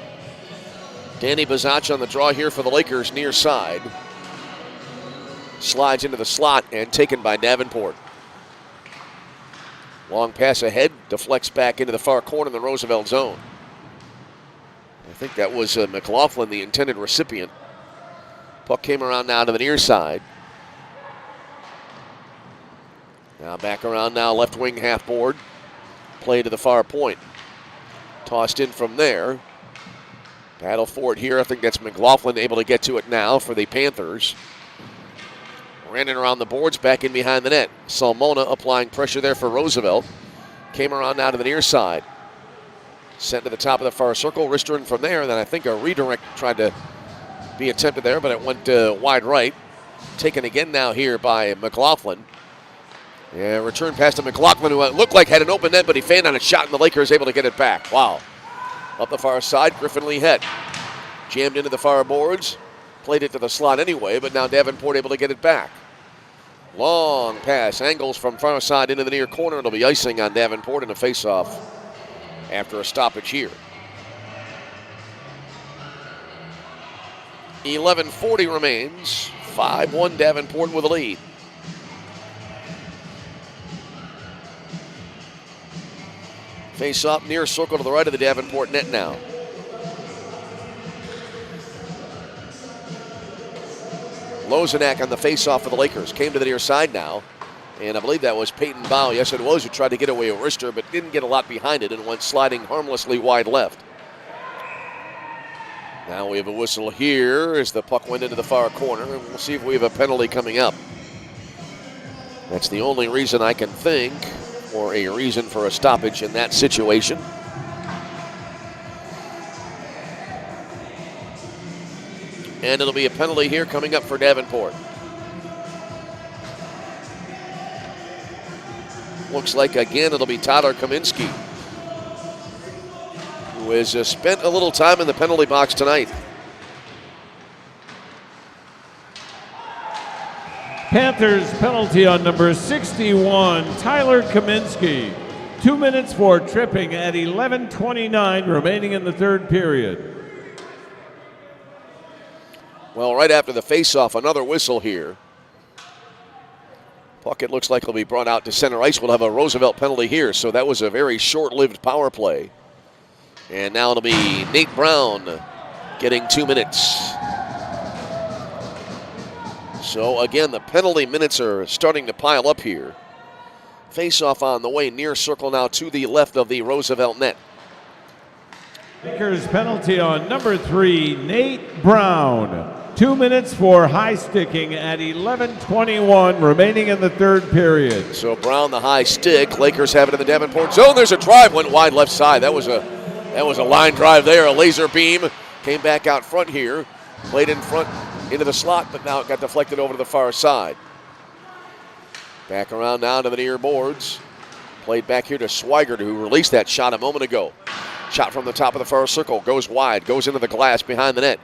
Danny Bazach on the draw here for the Lakers near side. Slides into the slot and taken by Davenport. Long pass ahead, deflects back into the far corner in the Roosevelt zone. I think that was McLaughlin, the intended recipient. Puck came around now to the near side. Now back around now, left wing half board. Play to the far point. Tossed in from there. Battle for it here. I think that's McLaughlin able to get to it now for the Panthers. Ran it around the boards, back in behind the net. Salmona applying pressure there for Roosevelt. Came around now to the near side. Sent to the top of the far circle. Wrister in from there. And then I think a redirect tried to be attempted there, but it went wide right. Taken again now here by McLaughlin. Yeah, return pass to McLaughlin, who looked like had an open net, but he fanned on a shot, and the Lakers able to get it back. Wow. Up the far side, Griffin Lee Head. Jammed into the far boards. Played it to the slot anyway, but now Davenport able to get it back. Long pass, angles from far side into the near corner. It'll be icing on Davenport in a face-off after a stoppage here. 11:40 remains. 5-1 Davenport with a lead. Face up near circle to the right of the Davenport net now. Lozenak on the face-off for the Lakers. Came to the near side now. And I believe that was Peyton Bow. Yes, it was, who tried to get away with Wrister, but didn't get a lot behind it and went sliding harmlessly wide left. Now we have a whistle here as the puck went into the far corner, and we'll see if we have a penalty coming up. That's the only reason I can think, or a reason for a stoppage in that situation. And it'll be a penalty here coming up for Davenport. Looks like, again, it'll be Tyler Kaminsky, who has spent a little time in the penalty box tonight.
Panthers penalty on number 61, Tyler Kaminsky. 2 minutes for tripping at 11:29 remaining in the third period.
Well, right after the faceoff, another whistle here. Puck, it looks like, will be brought out to center ice. We'll have a Roosevelt penalty here, so that was a very short-lived power play. And now it'll be Nate Brown getting 2 minutes. So, again, the penalty minutes are starting to pile up here. Face-off on the way, near circle now to the left of the Roosevelt net.
Lakers penalty on number 3, Nate Brown. 2 minutes for high sticking at 11:21 remaining in the third period.
So Brown, the high stick. Lakers have it in the Davenport zone. There's a drive, went wide left side. That was a line drive there, a laser beam. Came back out front here, played in front into the slot, but now it got deflected over to the far side. Back around now to the near boards. Played back here to Swigert, who released that shot a moment ago. Shot from the top of the far circle, goes wide, goes into the glass behind the net.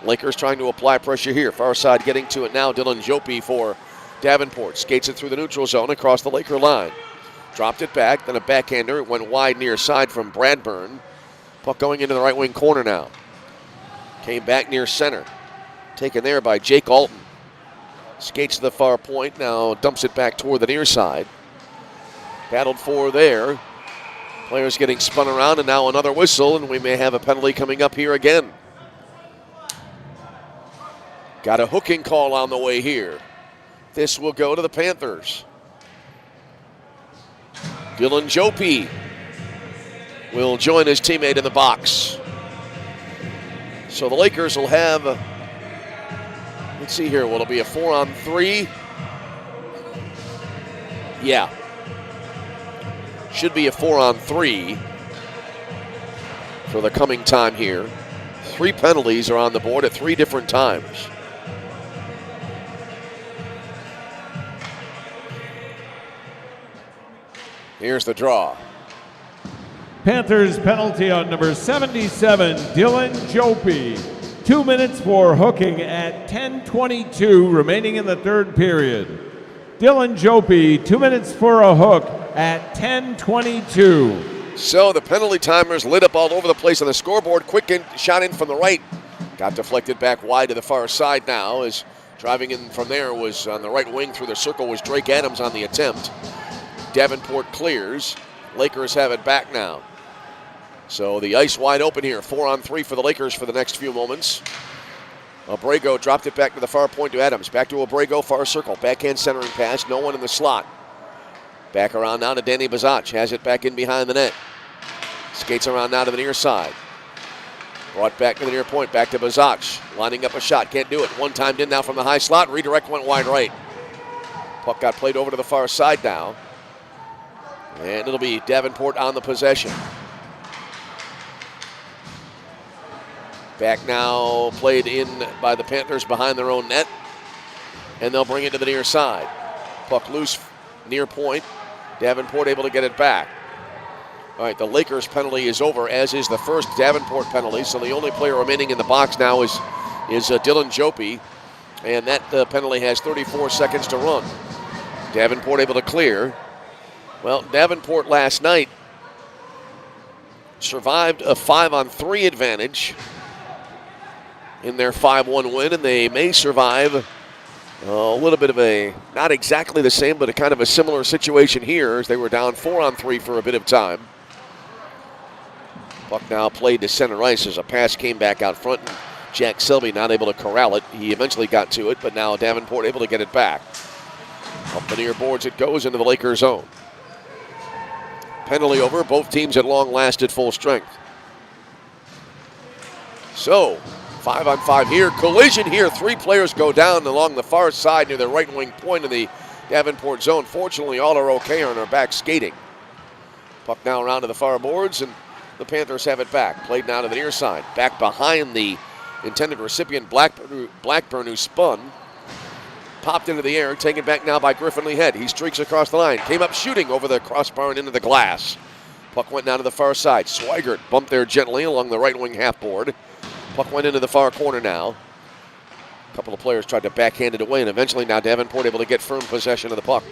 Lakers trying to apply pressure here. Far side getting to it now. Dylan Jope for Davenport. Skates it through the neutral zone across the Laker line. Dropped it back, then a backhander. It went wide near side from Bradburn. Puck going into the right wing corner now. Came back near center. Taken there by Jake Alton. Skates to the far point, now dumps it back toward the near side. Battled for there. Players getting spun around, and now another whistle, and we may have a penalty coming up here again. Got a hooking call on the way here. This will go to the Panthers. Dylan Jope will join his teammate in the box. So the Lakers will have, let's see here, will it be a 4-on-3? Yeah. Should be a 4-on-3 for the coming time here. 3 penalties are on the board at 3 different times. Here's the draw.
Panthers penalty on number 77, Dylan Jope. 2 minutes for hooking at 10:22 remaining in the third period. Dylan Jope, 2 minutes for a hook at 10:22.
So the penalty timers lit up all over the place on the scoreboard. Quick shot in from the right. Got deflected back wide to the far side now, as driving in from there was on the right wing through the circle was Drake Adams on the attempt. Davenport clears. Lakers have it back now. So the ice wide open here. 4-on-3 for the Lakers for the next few moments. Abrego dropped it back to the far point to Adams. Back to Abrego, far circle. Backhand centering pass. No one in the slot. Back around now to Danny Bazach. Has it back in behind the net. Skates around now to the near side. Brought back to the near point. Back to Bazach. Lining up a shot. Can't do it. One timed in now from the high slot. Redirect went wide right. Puck got played over to the far side now. And it'll be Davenport on the possession. Back now, played in by the Panthers behind their own net. And they'll bring it to the near side. Puck loose near point. Davenport able to get it back. All right, the Lakers penalty is over, as is the first Davenport penalty. So the only player remaining in the box now is Dylan Jope. And that penalty has 34 seconds to run. Davenport able to clear. Well, Davenport last night survived a 5-on-3 advantage in their 5-1 win, and they may survive a little bit of a, not exactly the same, but a kind of a similar situation here, as they were down 4-on-3 for a bit of time. Puck now played to center ice as a pass came back out front, and Jack Selby not able to corral it. He eventually got to it, but now Davenport able to get it back. Up the near boards it goes into the Lakers zone. Penalty over. Both teams at long last at full strength. So, 5-on-5 here. Collision here. 3 players go down along the far side near the right wing point of the Davenport zone. Fortunately, all are okay and are back skating. Puck now around to the far boards, and the Panthers have it back. Played now to the near side. Back behind the intended recipient, Blackburn, who spun. Popped into the air, taken back now by Griffin Lee Head. He streaks across the line. Came up shooting over the crossbar and into the glass. Puck went down to the far side. Swigert bumped there gently along the right wing half board. Puck went into the far corner now. A couple of players tried to backhand it away, and eventually now Davenport able to get firm possession of the puck.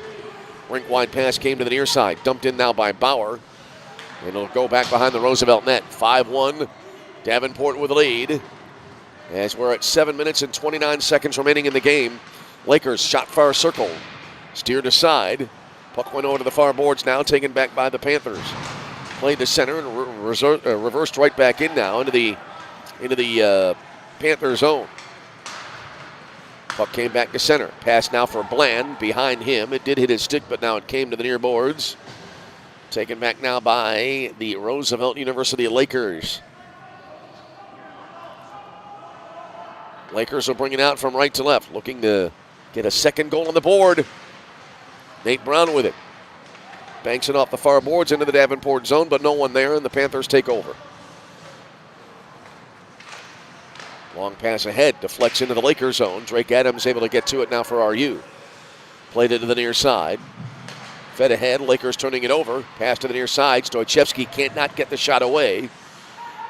Rink-wide pass came to the near side. Dumped in now by Bauer. And it'll go back behind the Roosevelt net. 5-1, Davenport with the lead. As we're at 7 minutes and 29 seconds remaining in the game. Lakers shot far circle. Steered aside. Puck went over to the far boards now, taken back by the Panthers. Played to center and reversed right back in now into the Panther zone. Puck came back to center. Pass now for Bland behind him. It did hit his stick, but now it came to the near boards. Taken back now by the Roosevelt University Lakers. Lakers will bring it out from right to left, looking to get a second goal on the board. Nate Brown with it. Banks it off the far boards into the Davenport zone, but no one there, and the Panthers take over. Long pass ahead, deflects into the Lakers zone. Drake Adams able to get to it now for RU. Played it to the near side. Fed ahead, Lakers turning it over. Pass to the near side. Stoichevsky can't not get the shot away.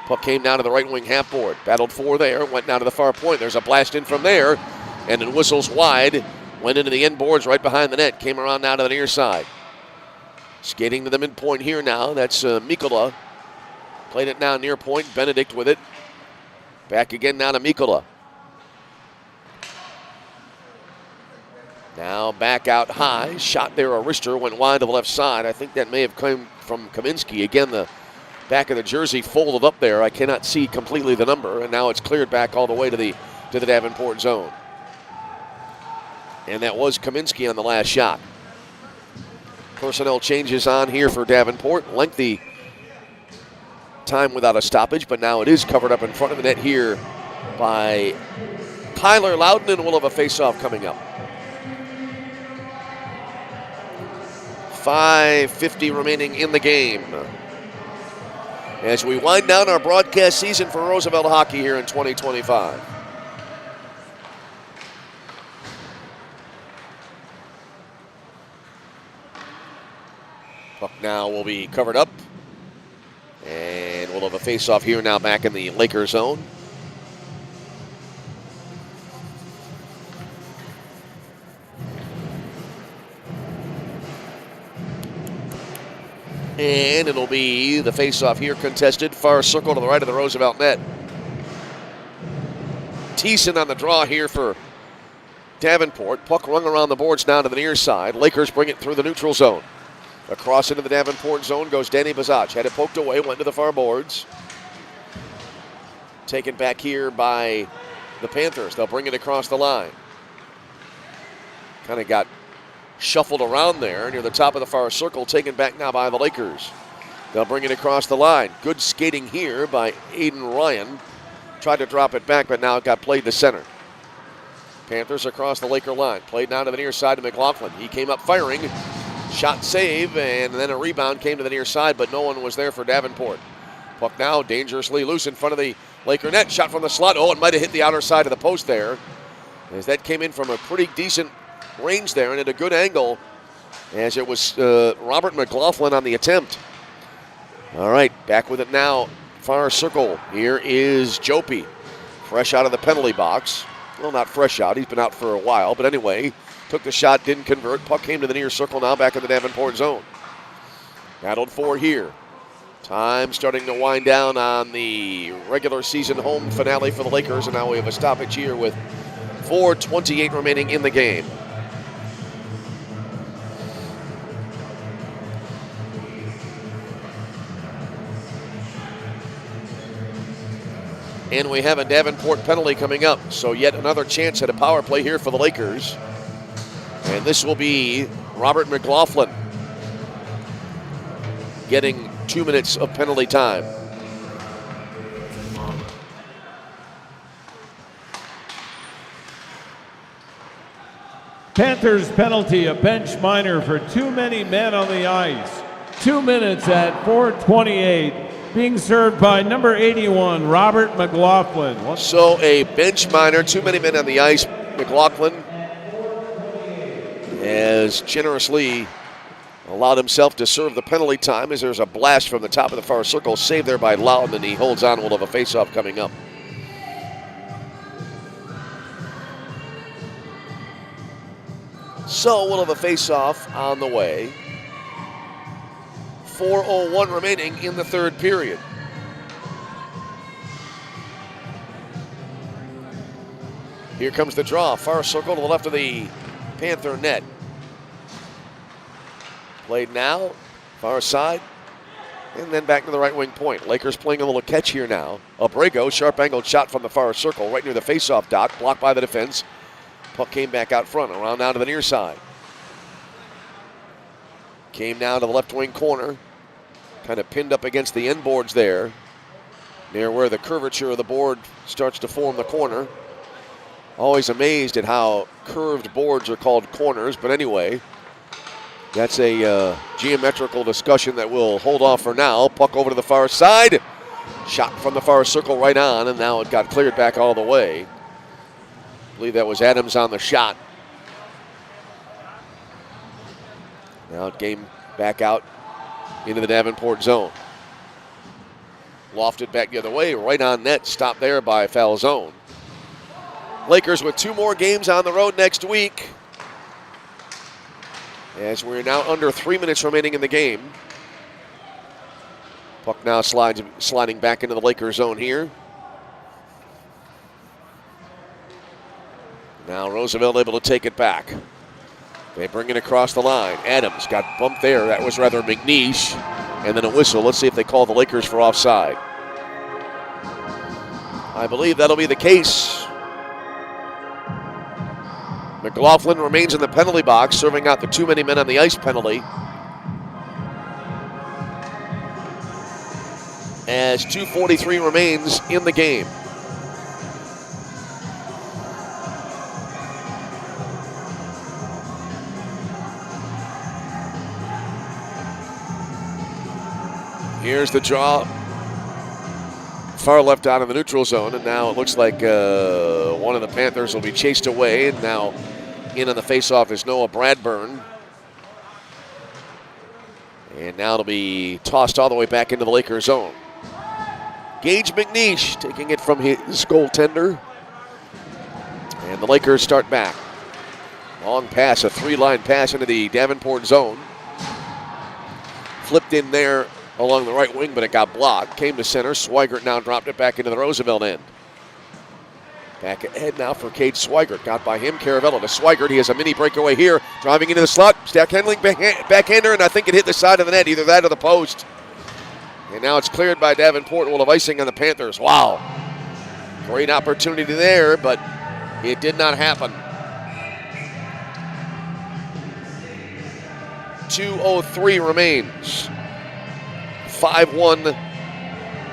Puck came down to the right wing half board. Battled for there, went down to the far point. There's a blast in from there, and it whistles wide. Went into the end boards right behind the net. Came around now to the near side. Skating to the midpoint here now. That's Mikkola. Played it now near point. Benedict with it. Back again now to Mikkola. Now back out high. Shot there, Arister. Went wide to the left side. I think that may have come from Kaminsky. Again, the back of the jersey folded up there. I cannot see completely the number. And now it's cleared back all the way to the Davenport zone. And that was Kaminsky on the last shot. Personnel changes on here for Davenport. Lengthy time without a stoppage, but now it is covered up in front of the net here by Tyler Loudon, and we'll have a face-off coming up. 5:50 remaining in the game as we wind down our broadcast season for Roosevelt hockey here in 2025. Puck now will be covered up, and we'll have a face-off here now back in the Lakers zone. And it'll be the face-off here contested, far circle to the right of the Roosevelt net. Thiessen on the draw here for Davenport. Puck rung around the boards now to the near side. Lakers bring it through the neutral zone. Across into the Davenport zone goes Danny Bazach. Had it poked away, went to the far boards. Taken back here by the Panthers. They'll bring it across the line. Kind of got shuffled around there near the top of the far circle. Taken back now by the Lakers. They'll bring it across the line. Good skating here by Aiden Ryan. Tried to drop it back, but now it got played to center. Panthers across the Laker line. Played down to the near side to McLaughlin. He came up firing. Shot save, and then a rebound came to the near side, but no one was there for Davenport. Puck now dangerously loose in front of the Laker net. Shot from the slot. Oh, it might have hit the outer side of the post there, as that came in from a pretty decent range there and at a good angle, as it was Robert McLaughlin on the attempt. All right, back with it now. Far circle. Here is Jopi, fresh out of the penalty box. Well, not fresh out. He's been out for a while, but anyway. Took the shot, didn't convert. Puck came to the near circle now back in the Davenport zone. Battled for here. Time starting to wind down on the regular season home finale for the Lakers, and now we have a stoppage here with 4:28 remaining in the game. And we have a Davenport penalty coming up, so yet another chance at a power play here for the Lakers. And this will be Robert McLaughlin getting 2 minutes of penalty time.
Panthers penalty, a bench minor for too many men on the ice. 2 minutes at 4:28. Being served by number 81, Robert McLaughlin.
So a bench minor, too many men on the ice. McLaughlin has generously allowed himself to serve the penalty time as there's a blast from the top of the far circle. Saved there by Loudon, and he holds on. We'll have a face-off coming up. So we'll have a face-off on the way. 4:01 remaining in the third period. Here comes the draw. Far circle to the left of the Panther net. Played now, far side, and then back to the right wing point. Lakers playing a little catch here now. Abrego, sharp angled shot from the far circle, right near the face-off dot, blocked by the defense. Puck came back out front, around now to the near side. Came down to the left wing corner. Kind of pinned up against the end boards there, near where the curvature of the board starts to form the corner. Always amazed at how curved boards are called corners, but anyway, that's a geometrical discussion that we'll hold off for now. Puck over to the far side. Shot from the far circle right on, and now it got cleared back all the way. I believe that was Adams on the shot. Now it came back out into the Davenport zone. Lofted back the other way, right on net, stopped there by Falzone. Lakers with 2 more games on the road next week, as we're now under 3 minutes remaining in the game. Puck now sliding back into the Lakers zone here. Now Roosevelt able to take it back. They bring it across the line. Adams got bumped there. That was rather McNeish. And then a whistle. Let's see if they call the Lakers for offside. I believe that'll be the case. McLaughlin remains in the penalty box, serving out the too many men on the ice penalty. As 2:43 remains in the game. Here's the draw. Far left out of the neutral zone, and now it looks like one of the Panthers will be chased away. And now in on the faceoff is Noah Bradburn. And now it'll be tossed all the way back into the Lakers zone. Gage McNeish taking it from his goaltender. And the Lakers start back. Long pass, a 3-line pass into the Davenport zone. Flipped in there along the right wing, but it got blocked. Came to center. Swigert now dropped it back into the Roosevelt end. Back ahead now for Cade Swigert. Got by him. Caravella to Swigert. He has a mini breakaway here. Driving into the slot. Stack handling backhander, and I think it hit the side of the net. Either that or the post. And now it's cleared by Davenport. We'll have icing on the Panthers. Wow. Great opportunity there, but it did not happen. 2:03 remains. 5-1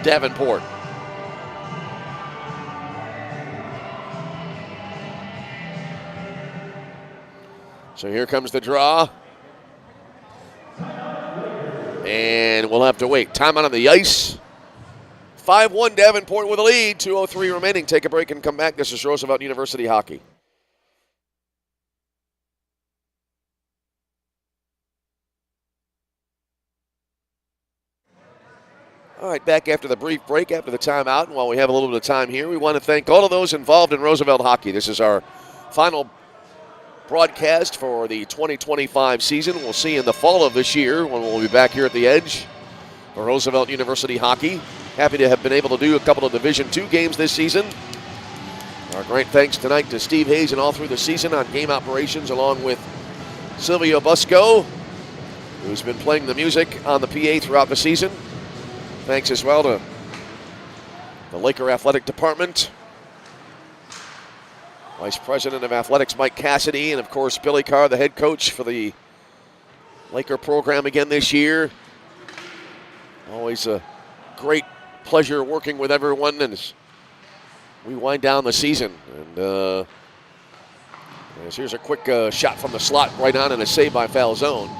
Davenport. So here comes the draw. And we'll have to wait. Timeout on the ice. 5-1 Davenport with a lead. 2:03 remaining. Take a break and come back. This is Roosevelt University Hockey. All right, back after the brief break, after the timeout, and while we have a little bit of time here, we want to thank all of those involved in Roosevelt hockey. This is our final broadcast for the 2025 season. We'll see in the fall of this year when we'll be back here at the Edge for Roosevelt University hockey. Happy to have been able to do a couple of Division II games this season. Our great thanks tonight to Steve Hayes and all through the season on game operations, along with Silvio Busco, who's been playing the music on the PA throughout the season. Thanks as well to the Laker Athletic Department, Vice President of Athletics Mike Cassidy, and of course Billy Carr, the head coach for the Laker program again this year. Always a great pleasure working with everyone, and as we wind down the season. And As here's a quick shot from the slot right on and a save by Falzone.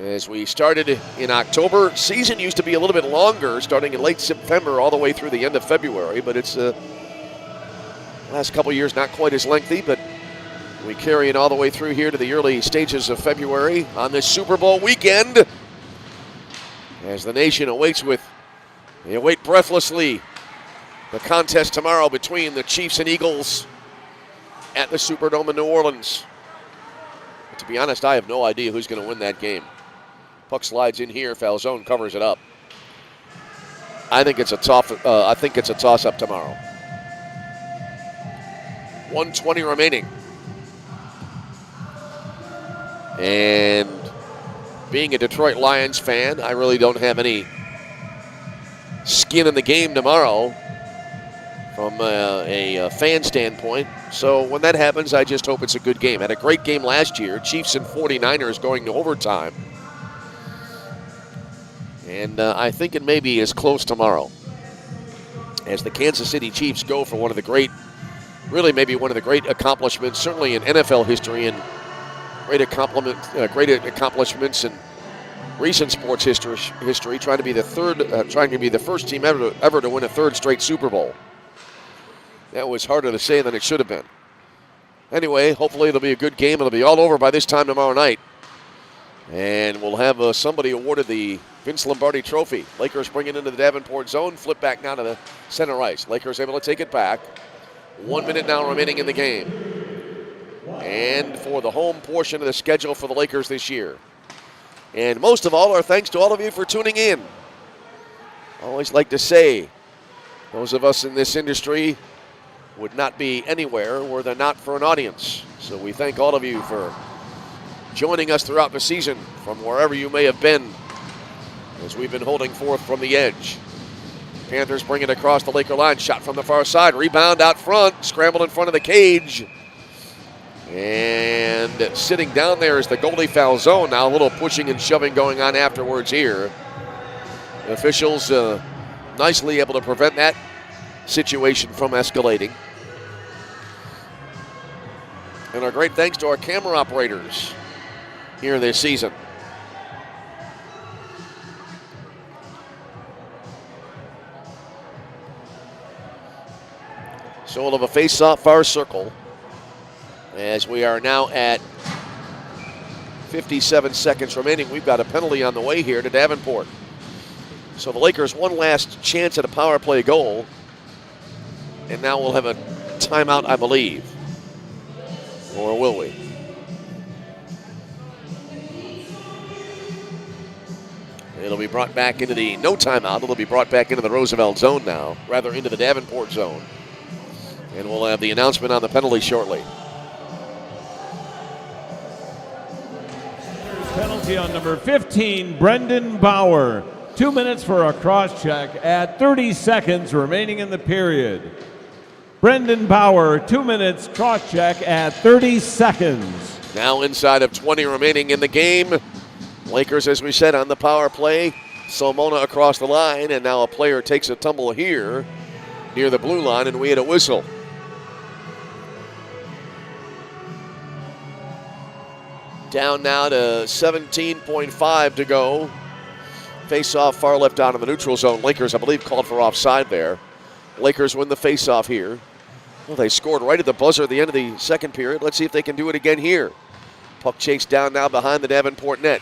As we started in October, season used to be a little bit longer, starting in late September all the way through the end of February, but it's last couple years not quite as lengthy, but we carry it all the way through here to the early stages of February on this Super Bowl weekend. As the nation they await breathlessly the contest tomorrow between the Chiefs and Eagles at the Superdome in New Orleans. But to be honest, I have no idea who's going to win that game. Puck slides in here. Falzone covers it up. I think it's a toss-up tomorrow. 1:20 remaining. And being a Detroit Lions fan, I really don't have any skin in the game tomorrow from a fan standpoint. So when that happens, I just hope it's a good game. Had a great game last year. Chiefs and 49ers going to overtime. And I think it may be as close tomorrow as the Kansas City Chiefs go for one of the great, really maybe one of the great accomplishments, certainly in NFL history, and great accomplishments in recent sports history, trying to be the first team ever to win a third straight Super Bowl. That was harder to say than it should have been. Anyway, hopefully it'll be a good game. It'll be all over by this time tomorrow night. And we'll have somebody awarded the Vince Lombardi Trophy. Lakers bring it into the Davenport zone. Flip back now to the center ice. Lakers able to take it back. 1 minute now remaining in the game. And for the home portion of the schedule for the Lakers this year. And most of all, our thanks to all of you for tuning in. I always like to say, those of us in this industry would not be anywhere were there not for an audience. So we thank all of you for joining us throughout the season from wherever you may have been as we've been holding forth from the edge. Panthers bring it across the Laker line. Shot from the far side. Rebound out front. Scrambled in front of the cage. And sitting down there is the goalie Falzone. Now a little pushing and shoving going on afterwards here. The officials nicely able to prevent that situation from escalating. And our great thanks to our camera operators here this season. So we'll have a face-off far circle as we are now at 57 seconds remaining. We've got a penalty on the way here to Davenport. So the Lakers one last chance at a power play goal. And now we'll have a timeout, I believe. Or will we? It'll be brought back into the no timeout. It'll be brought back into the Roosevelt zone now, rather into the Davenport zone. And we'll have the announcement on the penalty shortly.
Penalty on number 15, Brendan Bauer. 2 minutes for a cross-check at 30 seconds remaining in the period. Brendan Bauer, 2 minutes, cross-check at 30 seconds.
Now inside of 20 remaining in the game. Lakers, as we said, on the power play. Solmona across the line, and now a player takes a tumble here near the blue line, and we had a whistle. Down now to 17.5 to go. Face-off far left out of the neutral zone. Lakers, I believe, called for offside there. Lakers win the face-off here. Well, they scored right at the buzzer at the end of the second period. Let's see if they can do it again here. Puck chased down now behind the Davenport net.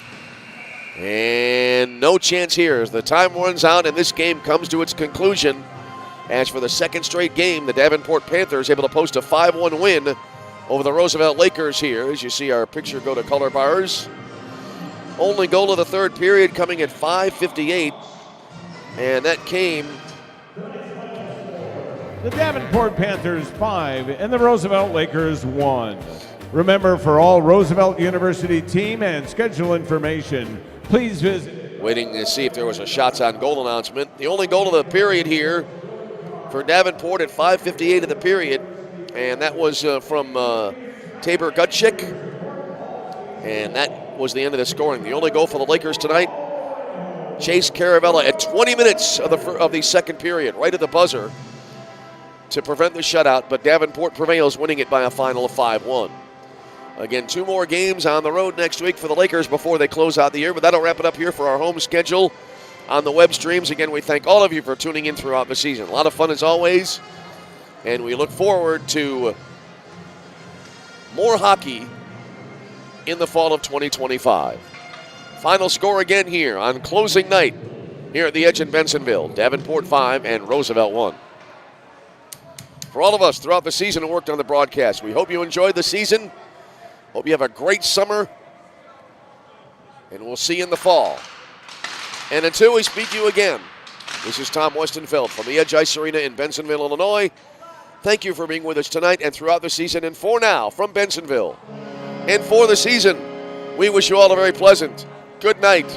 And no chance here as the time runs out and this game comes to its conclusion. As for the second straight game, the Davenport Panthers able to post a 5-1 win over the Roosevelt Lakers here. As you see our picture go to color bars. Only goal of the third period coming at 5:58. And that came.
The Davenport Panthers 5 and the Roosevelt Lakers 1. Remember, for all Roosevelt University team and schedule information, please visit.
Waiting to see if there was a shots on goal announcement. The only goal of the period here for Davenport at 5:58 of the period. And that was from Tabor Gutschik. And that was the end of the scoring. The only goal for the Lakers tonight, Chase Caravella at 20 minutes of the second period, right at the buzzer. to prevent the shutout, but Davenport prevails, winning it by a final of 5-1. Again, 2 more games on the road next week for the Lakers before they close out the year, but that'll wrap it up here for our home schedule on the web streams. Again, we thank all of you for tuning in throughout the season. A lot of fun as always, and we look forward to more hockey in the fall of 2025. Final score again here on closing night here at the Edge in Bensenville. Davenport 5 and Roosevelt 1. For all of us throughout the season who worked on the broadcast, we hope you enjoyed the season. Hope you have a great summer, and we'll see you in the fall. And until we speak to you again, this is Tom Westenfeld from the Edge Ice Arena in Bensenville, Illinois. Thank you for being with us tonight and throughout the season. And for now, from Bensenville, and for the season, we wish you all a very pleasant good night.